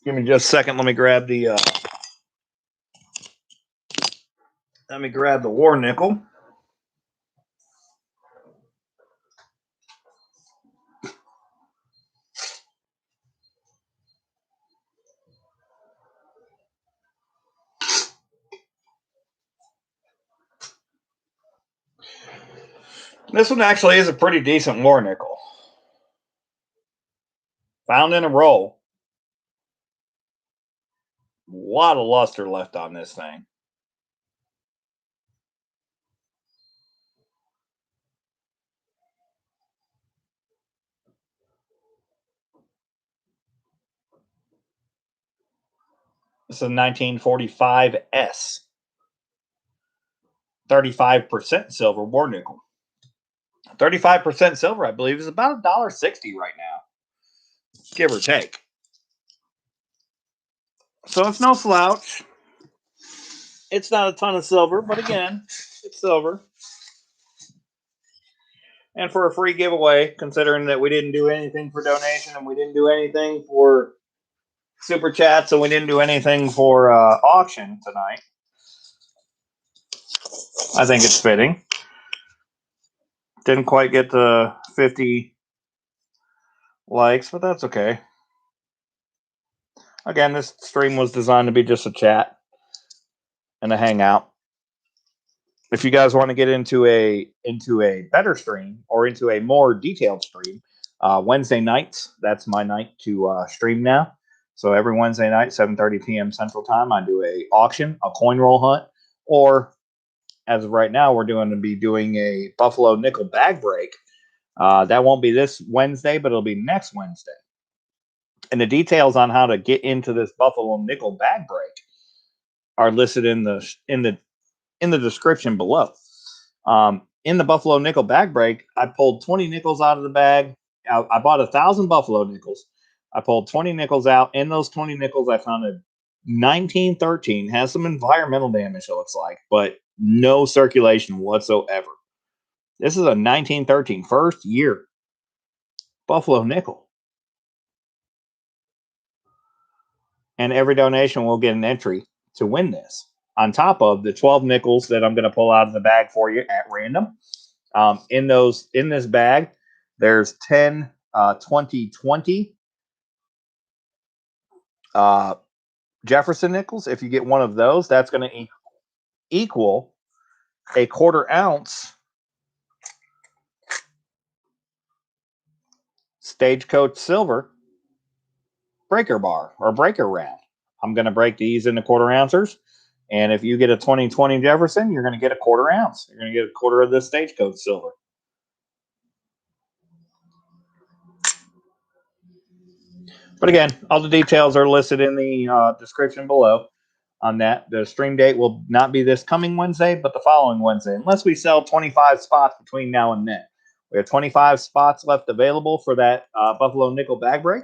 Give me just a second. Let me grab the war nickel. This one actually is a pretty decent war nickel. Found in a roll. A lot of luster left on this thing. This is a 1945 S. 35% silver war nickel. 35% silver, I believe, is about $1.60 right now, give or take. So it's no slouch. It's not a ton of silver, but again, it's silver. And for a free giveaway, considering that we didn't do anything for donation and we didn't do anything for super chats and we didn't do anything for auction tonight, I think it's fitting. Didn't quite get the 50 likes, but that's okay. Again, this stream was designed to be just a chat and a hangout. If you guys want to get into a better stream or into a more detailed stream, Wednesday nights, that's my night to stream now. So every Wednesday night, 7:30 p.m. Central Time, I do a auction, a coin roll hunt, or as of right now, we're going to be doing a Buffalo Nickel bag break. That won't be this Wednesday, but it'll be next Wednesday. And the details on how to get into this Buffalo Nickel bag break are listed in the description below. In the Buffalo Nickel bag break, I pulled 20 nickels out of the bag. I bought 1,000 Buffalo nickels. I pulled 20 nickels out. In those 20 nickels, I found a 1913. Has some environmental damage, it looks like, but no circulation whatsoever. This is a 1913 first year Buffalo nickel. And every donation will get an entry to win this. On top of the 12 nickels that I'm going to pull out of the bag for you at random. In this bag, there's 10 2020 Jefferson Nickels. If you get one of those, that's going to equal a 1/4 ounce Stagecoach Silver breaker bar or breaker round. I'm going to break these into 1/4 ounces. And if you get a 2020 Jefferson, you're going to get a 1/4 ounce. You're going to get a 1/4 of this Stagecoach Silver. But again, all the details are listed in the description below on that. The stream date will not be this coming Wednesday, but the following Wednesday, unless we sell 25 spots between now and then. We have 25 spots left available for that Buffalo Nickel bag break.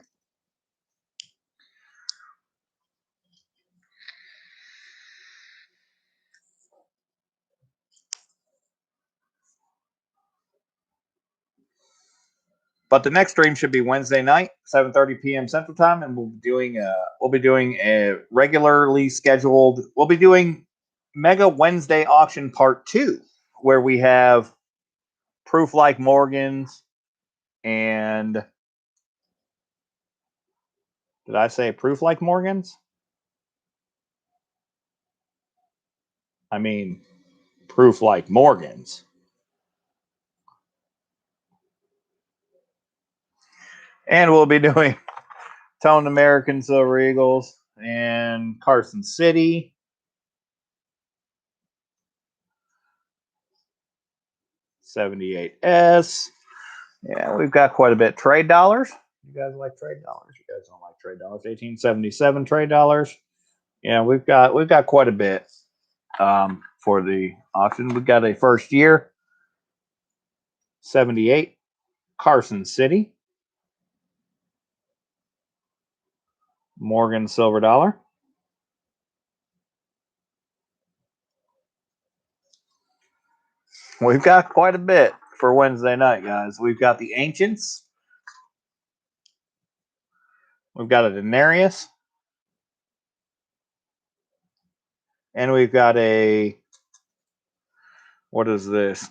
But the next stream should be Wednesday night, 7:30 p.m. Central Time, and we'll be doing a regularly scheduled. We'll be doing Mega Wednesday Auction Part 2, where we have proof like Morgan's and did I say proof like Morgan's? I mean proof like Morgan's. And we'll be doing Toned American Silver Eagles and Carson City. $78S. Yeah, we've got quite a bit. Trade dollars. You guys like trade dollars? You guys don't like trade dollars. 1877 trade dollars. Yeah, we've got quite a bit for the auction. We've got a first year 78 Carson City. Morgan silver dollar. We've got quite a bit for Wednesday night, guys. We've got the Ancients. We've got a denarius. And we've got a, what is this?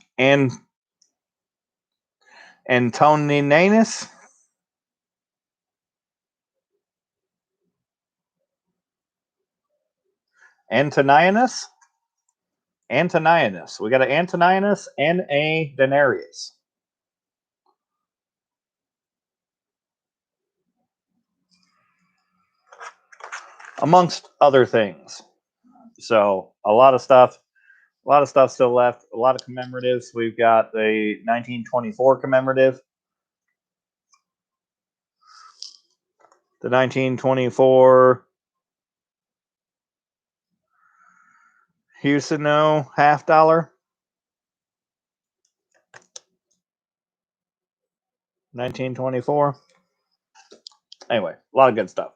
Antoninus. Antonianus. We got an Antonianus and a denarius. Amongst other things. So a lot of stuff still left. A lot of commemoratives. We've got the 1924 commemorative. The 1924 Houston half dollar. 1924. Anyway, a lot of good stuff.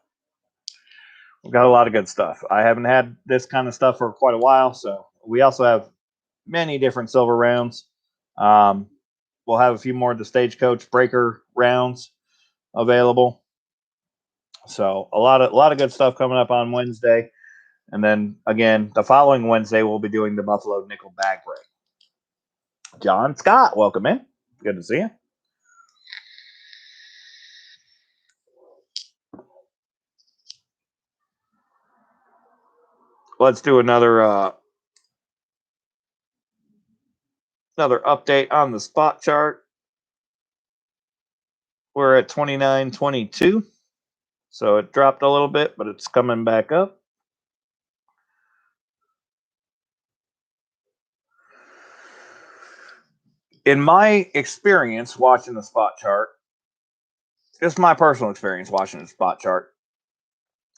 We've got a lot of good stuff. I haven't had this kind of stuff for quite a while, so we also have many different silver rounds. We'll have a few more of the Stagecoach breaker rounds available. So a lot of good stuff coming up on Wednesday. And then again, the following Wednesday, we'll be doing the Buffalo Nickel bag break. John Scott, welcome in. Good to see you. Let's do another update on the spot chart. We're at 29.22. So it dropped a little bit, but it's coming back up. In my experience watching the spot chart, just my personal experience watching the spot chart,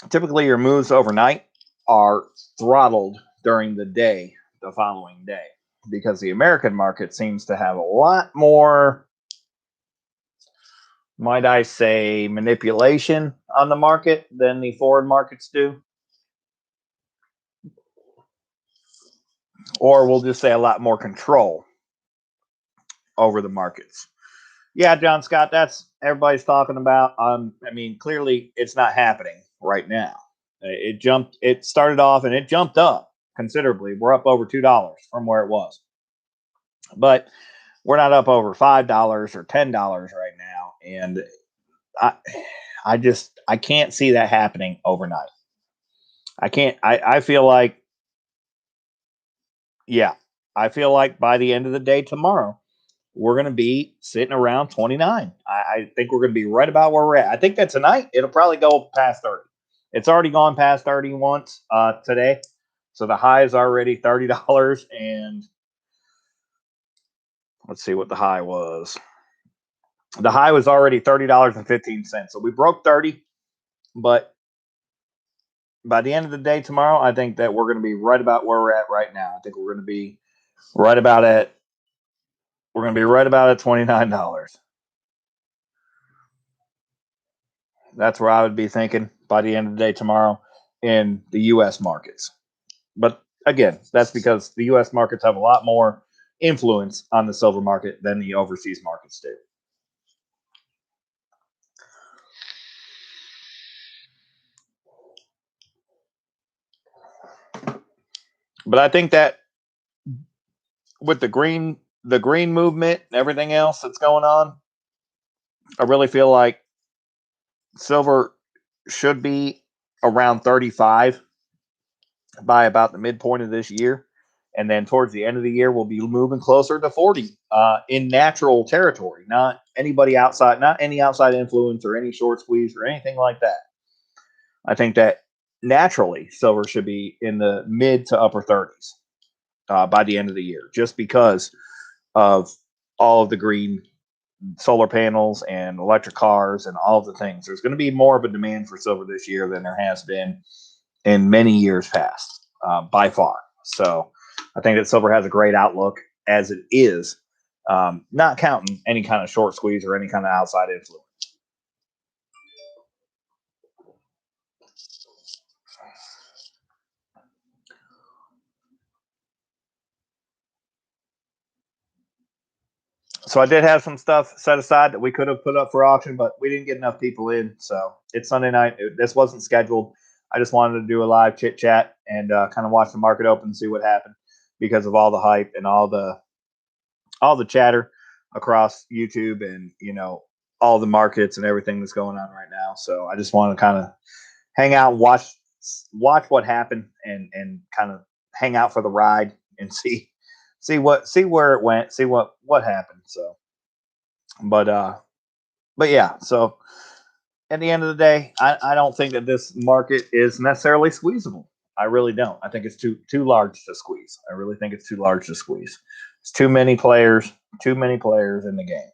typically your moves overnight are throttled during the day, the following day, because the American market seems to have a lot more, might I say, manipulation on the market than the foreign markets do. Or we'll just say a lot more control. over the markets. Yeah, John Scott, that's everybody's talking about. I mean, clearly it's not happening right now. It started off and it jumped up considerably. We're up over $2 from where it was. But we're not up over $5 or $10 right now. And I I can't see that happening overnight. I can't I feel like, yeah, I feel like by the end of the day tomorrow, we're going to be sitting around 29. I think we're going to be right about where we're at. I think that tonight it'll probably go past 30. It's already gone past 30 once today. So the high is already $30. And let's see what the high was. The high was already $30.15. So we broke 30. But by the end of the day tomorrow, I think that we're going to be right about where we're at right now. I think we're going to be right about at $29. That's where I would be thinking by the end of the day tomorrow in the U.S. markets. But again, that's because the U.S. markets have a lot more influence on the silver market than the overseas markets do. But I think that with the green movement and everything else that's going on, I really feel like silver should be around 35 by about the midpoint of this year. And then towards the end of the year, we'll be moving closer to 40 in natural territory, not anybody outside, not any outside influence or any short squeeze or anything like that. I think that naturally silver should be in the mid to upper 30s by the end of the year, just because of all of the green solar panels and electric cars and all of the things. There's going to be more of a demand for silver this year than there has been in many years past, by far. So I think that silver has a great outlook as it is, not counting any kind of short squeeze or any kind of outside influence. So I did have some stuff set aside that we could have put up for auction, but we didn't get enough people in. So it's Sunday night. This wasn't scheduled. I just wanted to do a live chit chat and kind of watch the market open and see what happened because of all the hype and all the chatter across YouTube and all the markets and everything that's going on right now. So I just want to kind of hang out, and watch what happened, and kind of hang out for the ride and see where it went, see what happened. So, but yeah. So at the end of the day, I don't think that this market is necessarily squeezable. I really don't. I think it's too large to squeeze. I really think it's too large to squeeze. It's too many players in the game.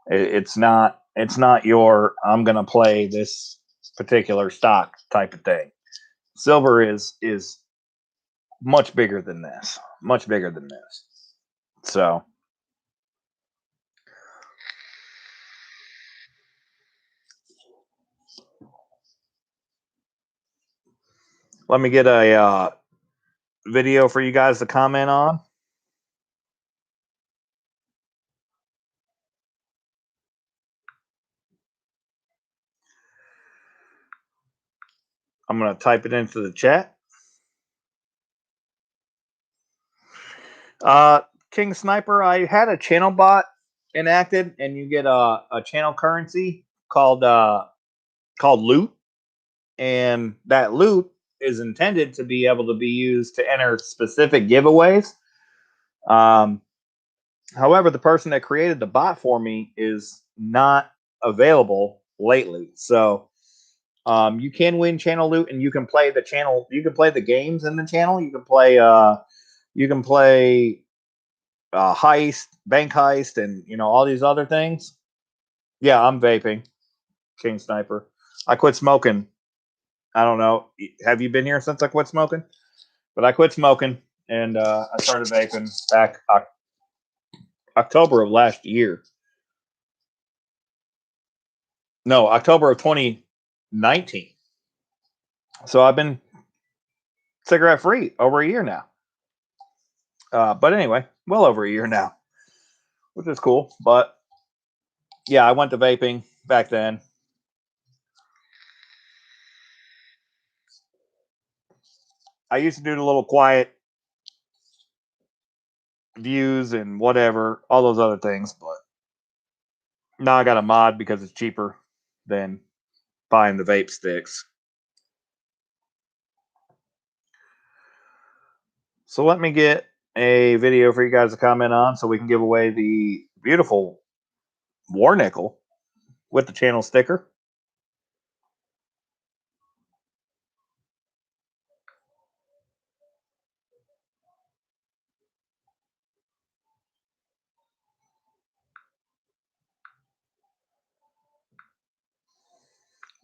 It's not your I'm gonna play this particular stock type of thing. Silver is much bigger than this. Much bigger than this. So let me get a video for you guys to comment on. I'm going to type it into the chat. King Sniper, I had a channel bot enacted, and you get a channel currency called loot, and that loot is intended to be able to be used to enter specific giveaways. However, the person that created the bot for me is not available lately, so you can win channel loot, and you can play the channel. You can play the games in the channel. You can play heist, bank heist, and all these other things. Yeah, I'm vaping, King Sniper. I quit smoking. I don't know. Have you been here since I quit smoking? But I quit smoking, and I started vaping back October of last year. No, October of 2019. So I've been cigarette free over a year now. But anyway, well over a year now. which is cool. But yeah, I went to vaping back then. I used to do the little quiet views and whatever, all those other things, but now I got a mod because it's cheaper than buying the vape sticks. So let me get a video for you guys to comment on so we can give away the beautiful War Nickel with the channel sticker.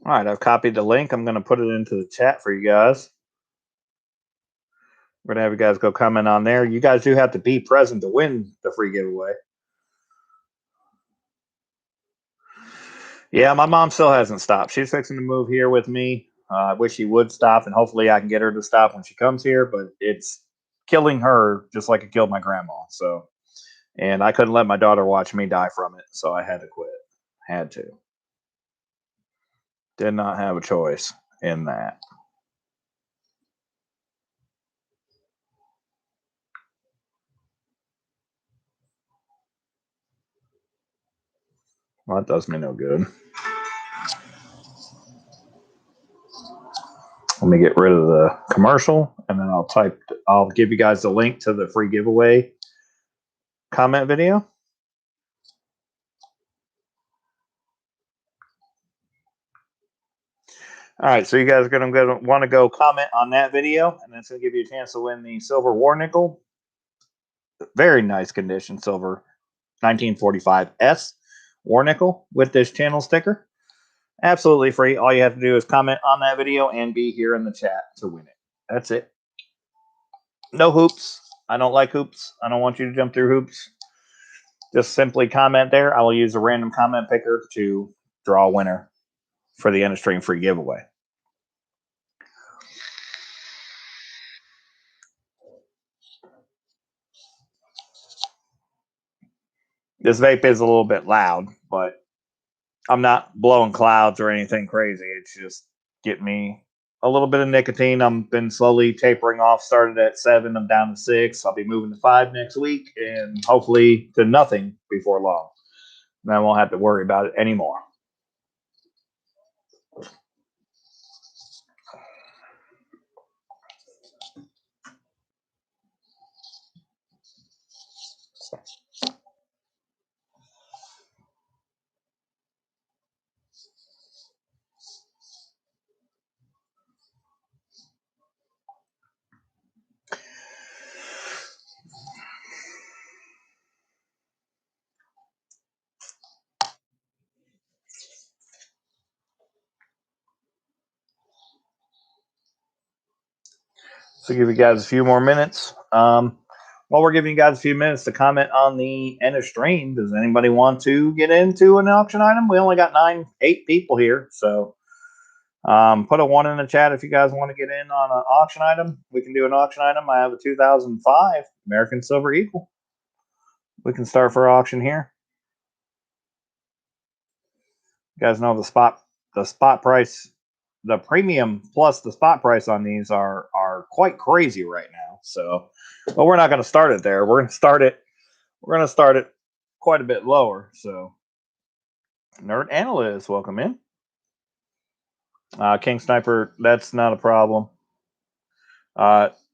All right, I've copied the link. I'm going to put it into the chat for you guys. We're going to have you guys go comment on there. You guys do have to be present to win the free giveaway. Yeah, my mom still hasn't stopped. She's fixing to move here with me. I wish she would stop, and hopefully I can get her to stop when she comes here, but it's killing her just like it killed my grandma. So, and I couldn't let my daughter watch me die from it, so I had to quit. Had to. Did not have a choice in that. Well, that does me no good. Let me get rid of the commercial, and then I'll give you guys the link to the free giveaway comment video. All right, so you guys are going to want to go comment on that video, and that's going to give you a chance to win the silver War Nickel. Very nice condition silver 1945S War Nickel with this channel sticker. Absolutely free. All you have to do is comment on that video and be here in the chat to win it. That's it. No hoops. I don't like hoops. I don't want you to jump through hoops. Just simply comment there. I will use a random comment picker to draw a winner for the end of stream free giveaway. This vape is a little bit loud, but I'm not blowing clouds or anything crazy. It's just getting me a little bit of nicotine. I've been slowly tapering off. Started at 7. I'm down to 6. I'll be moving to 5 next week, and hopefully to nothing before long. And I won't have to worry about it anymore. So give you guys a few more minutes. While we're giving you guys a few minutes to comment on the end of stream, does anybody want to get into an auction item? We only got 8 people here, so put a 1 in the chat if you guys want to get in on an auction item. We can do an auction item. I have a 2005 American Silver Eagle. We can start for auction here. You guys know the spot price, the premium plus the spot price on these are quite crazy right now. So, but we're not going to start it there. We're going to start it quite a bit lower. So, Nerd Analyst, welcome in. King Sniper, that's not a problem.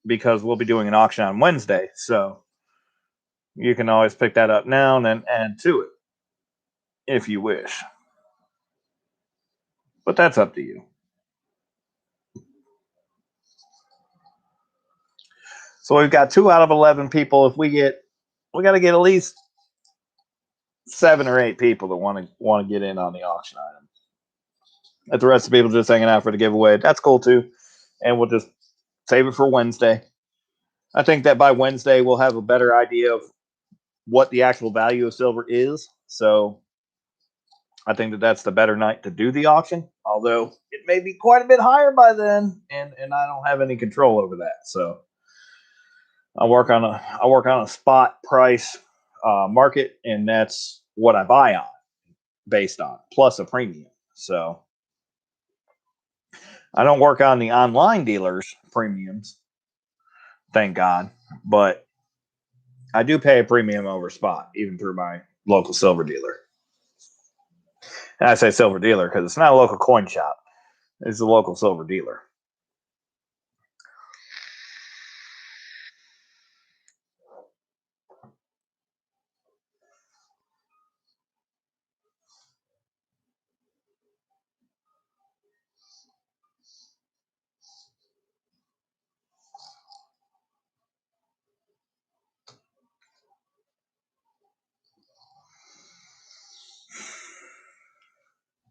Because we'll be doing an auction on Wednesday. So, you can always pick that up now and then add to it if you wish. But that's up to you. So we've got 2 out of 11 people. If we got to get at least 7 or 8 people that want to get in on the auction item. If the rest of the people just hanging out for the giveaway, that's cool too. And we'll just save it for Wednesday. I think that by Wednesday we'll have a better idea of what the actual value of silver is. So I think that that's the better night to do the auction, although it may be quite a bit higher by then, and I don't have any control over that. So I'll work on a spot price market, and that's what I buy on, based on, plus a premium. So I don't work on the online dealers' premiums, thank God, but I do pay a premium over spot, even through my local silver dealer. And I say silver dealer because it's not a local coin shop. It's a local silver dealer.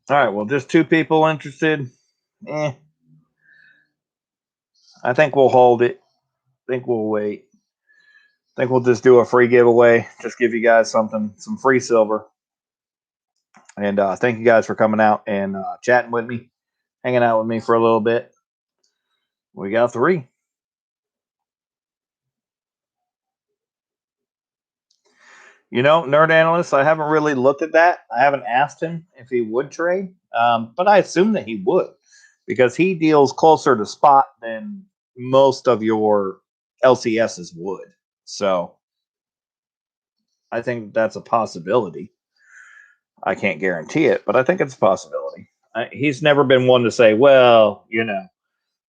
All right, well, just 2 people interested. I think we'll hold it. I think we'll wait. I think we'll just do a free giveaway. Just give you guys some free silver. And thank you guys for coming out and chatting with me, hanging out with me for a little bit. We got 3. You know, Nerd Analyst, I haven't really looked at that. I haven't asked him if he would trade, but I assume that he would, because he deals closer to spot than most of your LCSs would. So I think that's a possibility. I can't guarantee it, but I think it's a possibility. He's never been one to say, well, you know,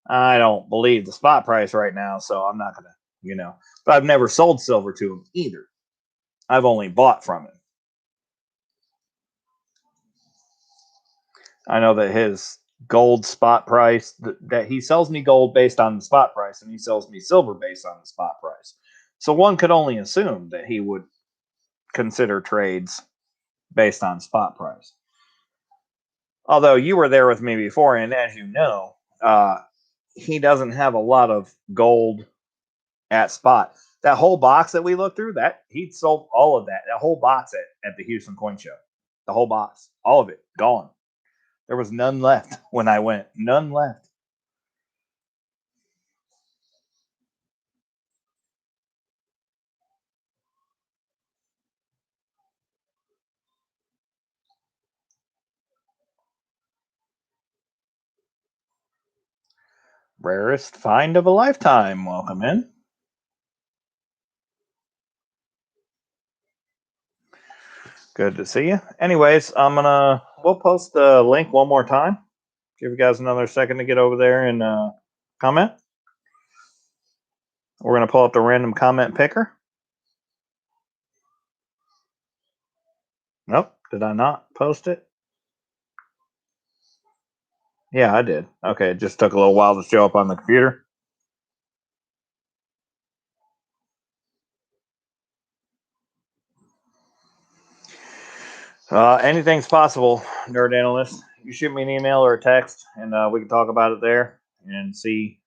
I don't believe the spot price right now, so I'm not going to, you know. But I've never sold silver to him either. I've only bought from him. I know that his gold spot price, that he sells me gold based on the spot price, and he sells me silver based on the spot price. So one could only assume that he would consider trades based on spot price. Although you were there with me before, and as you know, he doesn't have a lot of gold at spot. That whole box that we looked through, that he sold all of that whole box at the Houston Coin Show. The whole box, all of it, gone. There was none left when I went. None left. Rarest find of a lifetime. Welcome in. Good to see you. Anyways, we'll post the link one more time. Give you guys another second to get over there and comment. We're going to pull up the random comment picker. Nope. Did I not post it? Yeah, I did. Okay, it just took a little while to show up on the computer. Anything's possible, Nerd Analyst. You shoot me an email or a text, and we can talk about it there and see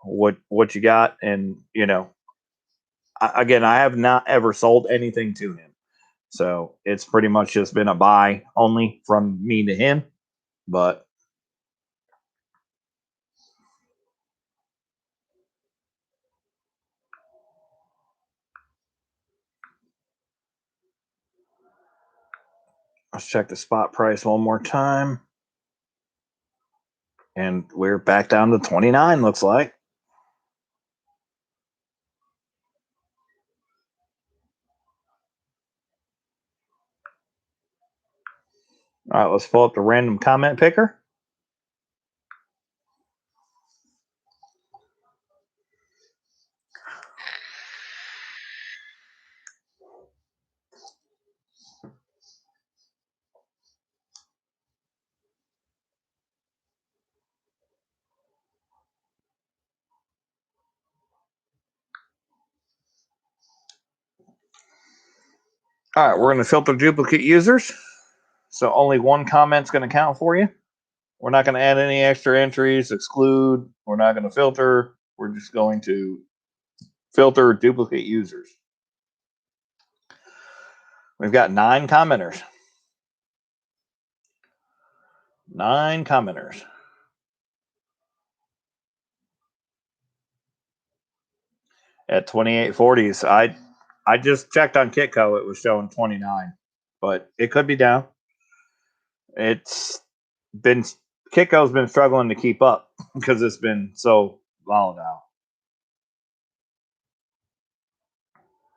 what you got. And you know, again, I have not ever sold anything to him, so it's pretty much just been a buy only from me to him. But let's check the spot price one more time. And we're back down to 29, looks like. All right, let's pull up the random comment picker. All right, we're going to filter duplicate users. So only one comment's going to count for you. We're not going to add any extra entries, exclude. We're not going to filter. We're just going to filter duplicate users. We've got 9 commenters. 9 commenters. At 2840s, I I just checked on Kitco. It was showing 29, but it could be down. It's been Kitco's been struggling to keep up because it's been so volatile.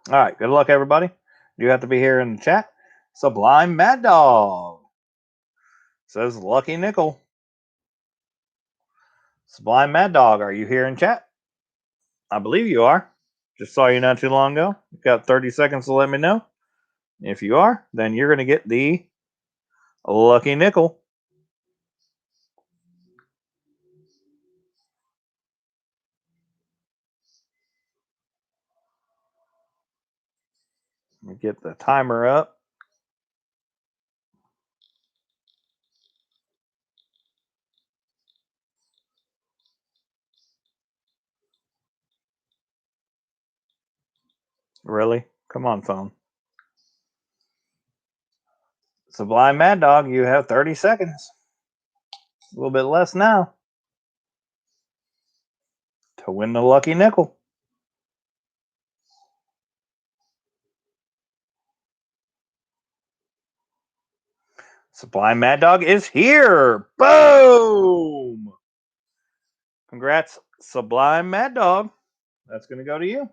All right, good luck, everybody. You have to be here in the chat. Sublime Mad Dog says Lucky Nickel. Sublime Mad Dog, are you here in chat? I believe you are. Just saw you not too long ago. You've got 30 seconds to let me know. If you are, then you're going to get the Lucky Nickel. Let me get the timer up. Really? Come on, phone. Sublime Mad Dog, you have 30 seconds. A little bit less now to win the Lucky Nickel. Sublime Mad Dog is here. Boom! Congrats, Sublime Mad Dog. That's going to go to you.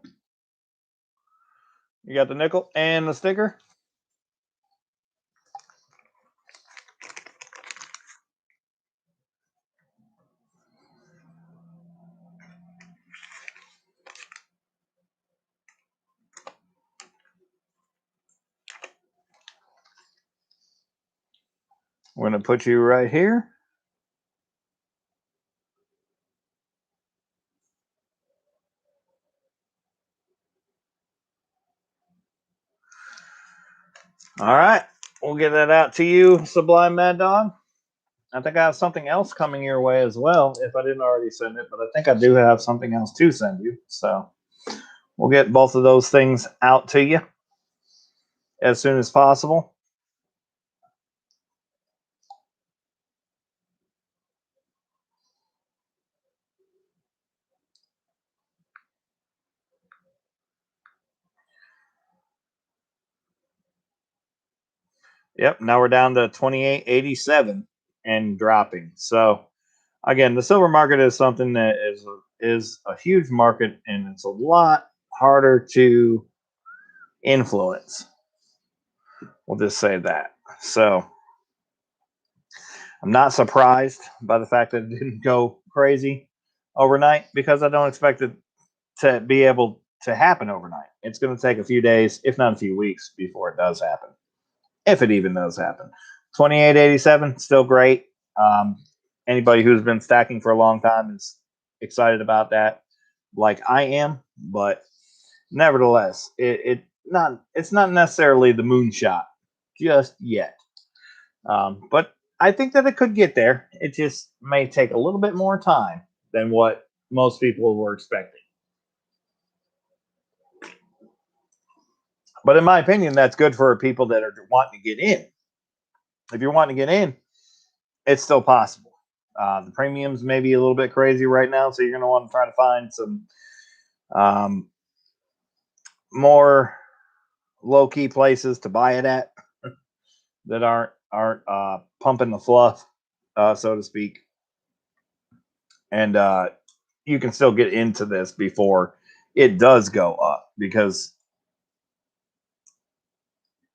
You got the nickel and the sticker. We're going to put you right here. All right. We'll get that out to you, Sublime Mad Dog. I think I have something else coming your way as well, if I didn't already send it, but I think I do have something else to send you. So we'll get both of those things out to you as soon as possible. Yep, now we're down to 28.87 and dropping. So again, the silver market is something that is a huge market, and it's a lot harder to influence. We'll just say that. So I'm not surprised by the fact that it didn't go crazy overnight, because I don't expect it to be able to happen overnight. It's going to take a few days, if not a few weeks, before it does happen. If it even does happen. 28.87, still great. Anybody who's been stacking for a long time is excited about that, like I am. But nevertheless, it's not necessarily the moonshot just yet. But I think that it could get there. It just may take a little bit more time than what most people were expecting. But in my opinion, that's good for people that are wanting to get in. If you're wanting to get in, it's still possible. The premiums may be a little bit crazy right now, so you're going to want to try to find some more low-key places to buy it at that aren't pumping the fluff, so to speak. And you can still get into this before it does go up, because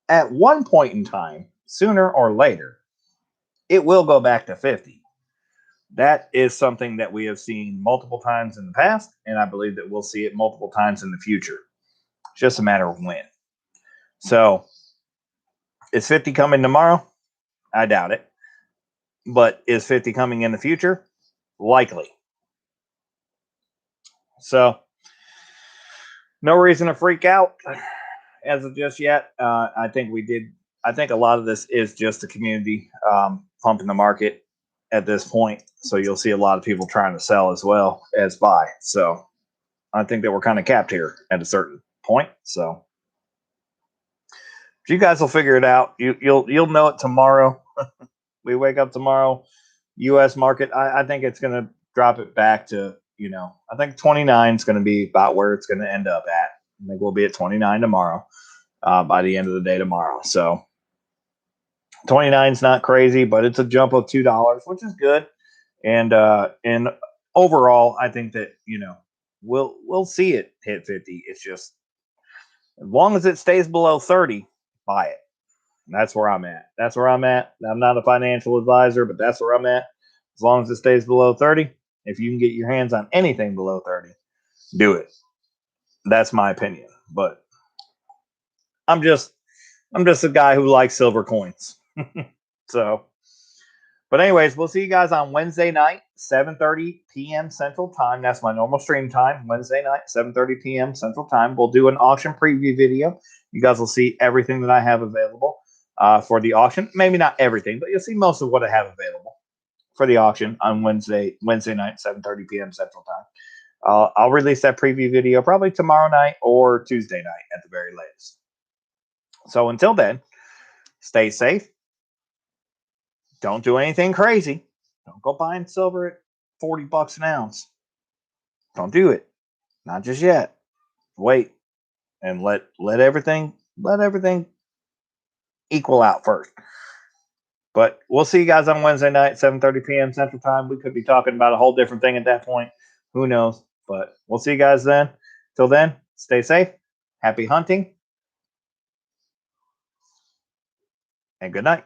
at one point in time, sooner or later, it will go back to 50. That is something that we have seen multiple times in the past, and I believe that we'll see it multiple times in the future. It's just a matter of when. So, is 50 coming tomorrow? I doubt it. But is 50 coming in the future? Likely. So, no reason to freak out as of just yet. I think a lot of this is just the community pumping the market at this point. So you'll see a lot of people trying to sell as well as buy. So I think that we're kind of capped here at a certain point. So you guys will figure it out. You'll know it tomorrow. We wake up tomorrow, U.S. market. I think it's going to drop it back to, I think 29 is going to be about where it's going to end up at. I think we'll be at 29 tomorrow by the end of the day tomorrow. So 29 is not crazy, but it's a jump of $2, which is good. And overall, I think that we'll see it hit 50. It's just as long as it stays below 30, buy it. And that's where I'm at. That's where I'm at. I'm not a financial advisor, but that's where I'm at. As long as it stays below 30, if you can get your hands on anything below 30, do it. That's my opinion. But I'm just a guy who likes silver coins. So, but anyways, we'll see you guys on Wednesday night, 7:30 p.m. Central Time. That's my normal stream time. Wednesday night, 7:30 p.m. Central Time. We'll do an auction preview video. You guys will see everything that I have available for the auction. Maybe not everything, but you'll see most of what I have available for the auction on Wednesday night, 7:30 p.m. Central Time. I'll release that preview video probably tomorrow night or Tuesday night at the very latest. So until then, stay safe. Don't do anything crazy. Don't go buying silver at $40 an ounce. Don't do it. Not just yet. Wait and let everything equal out first. But we'll see you guys on Wednesday night, 7:30 p.m. Central Time. We could be talking about a whole different thing at that point. Who knows? But we'll see you guys then. Till then, stay safe. Happy hunting. And good night.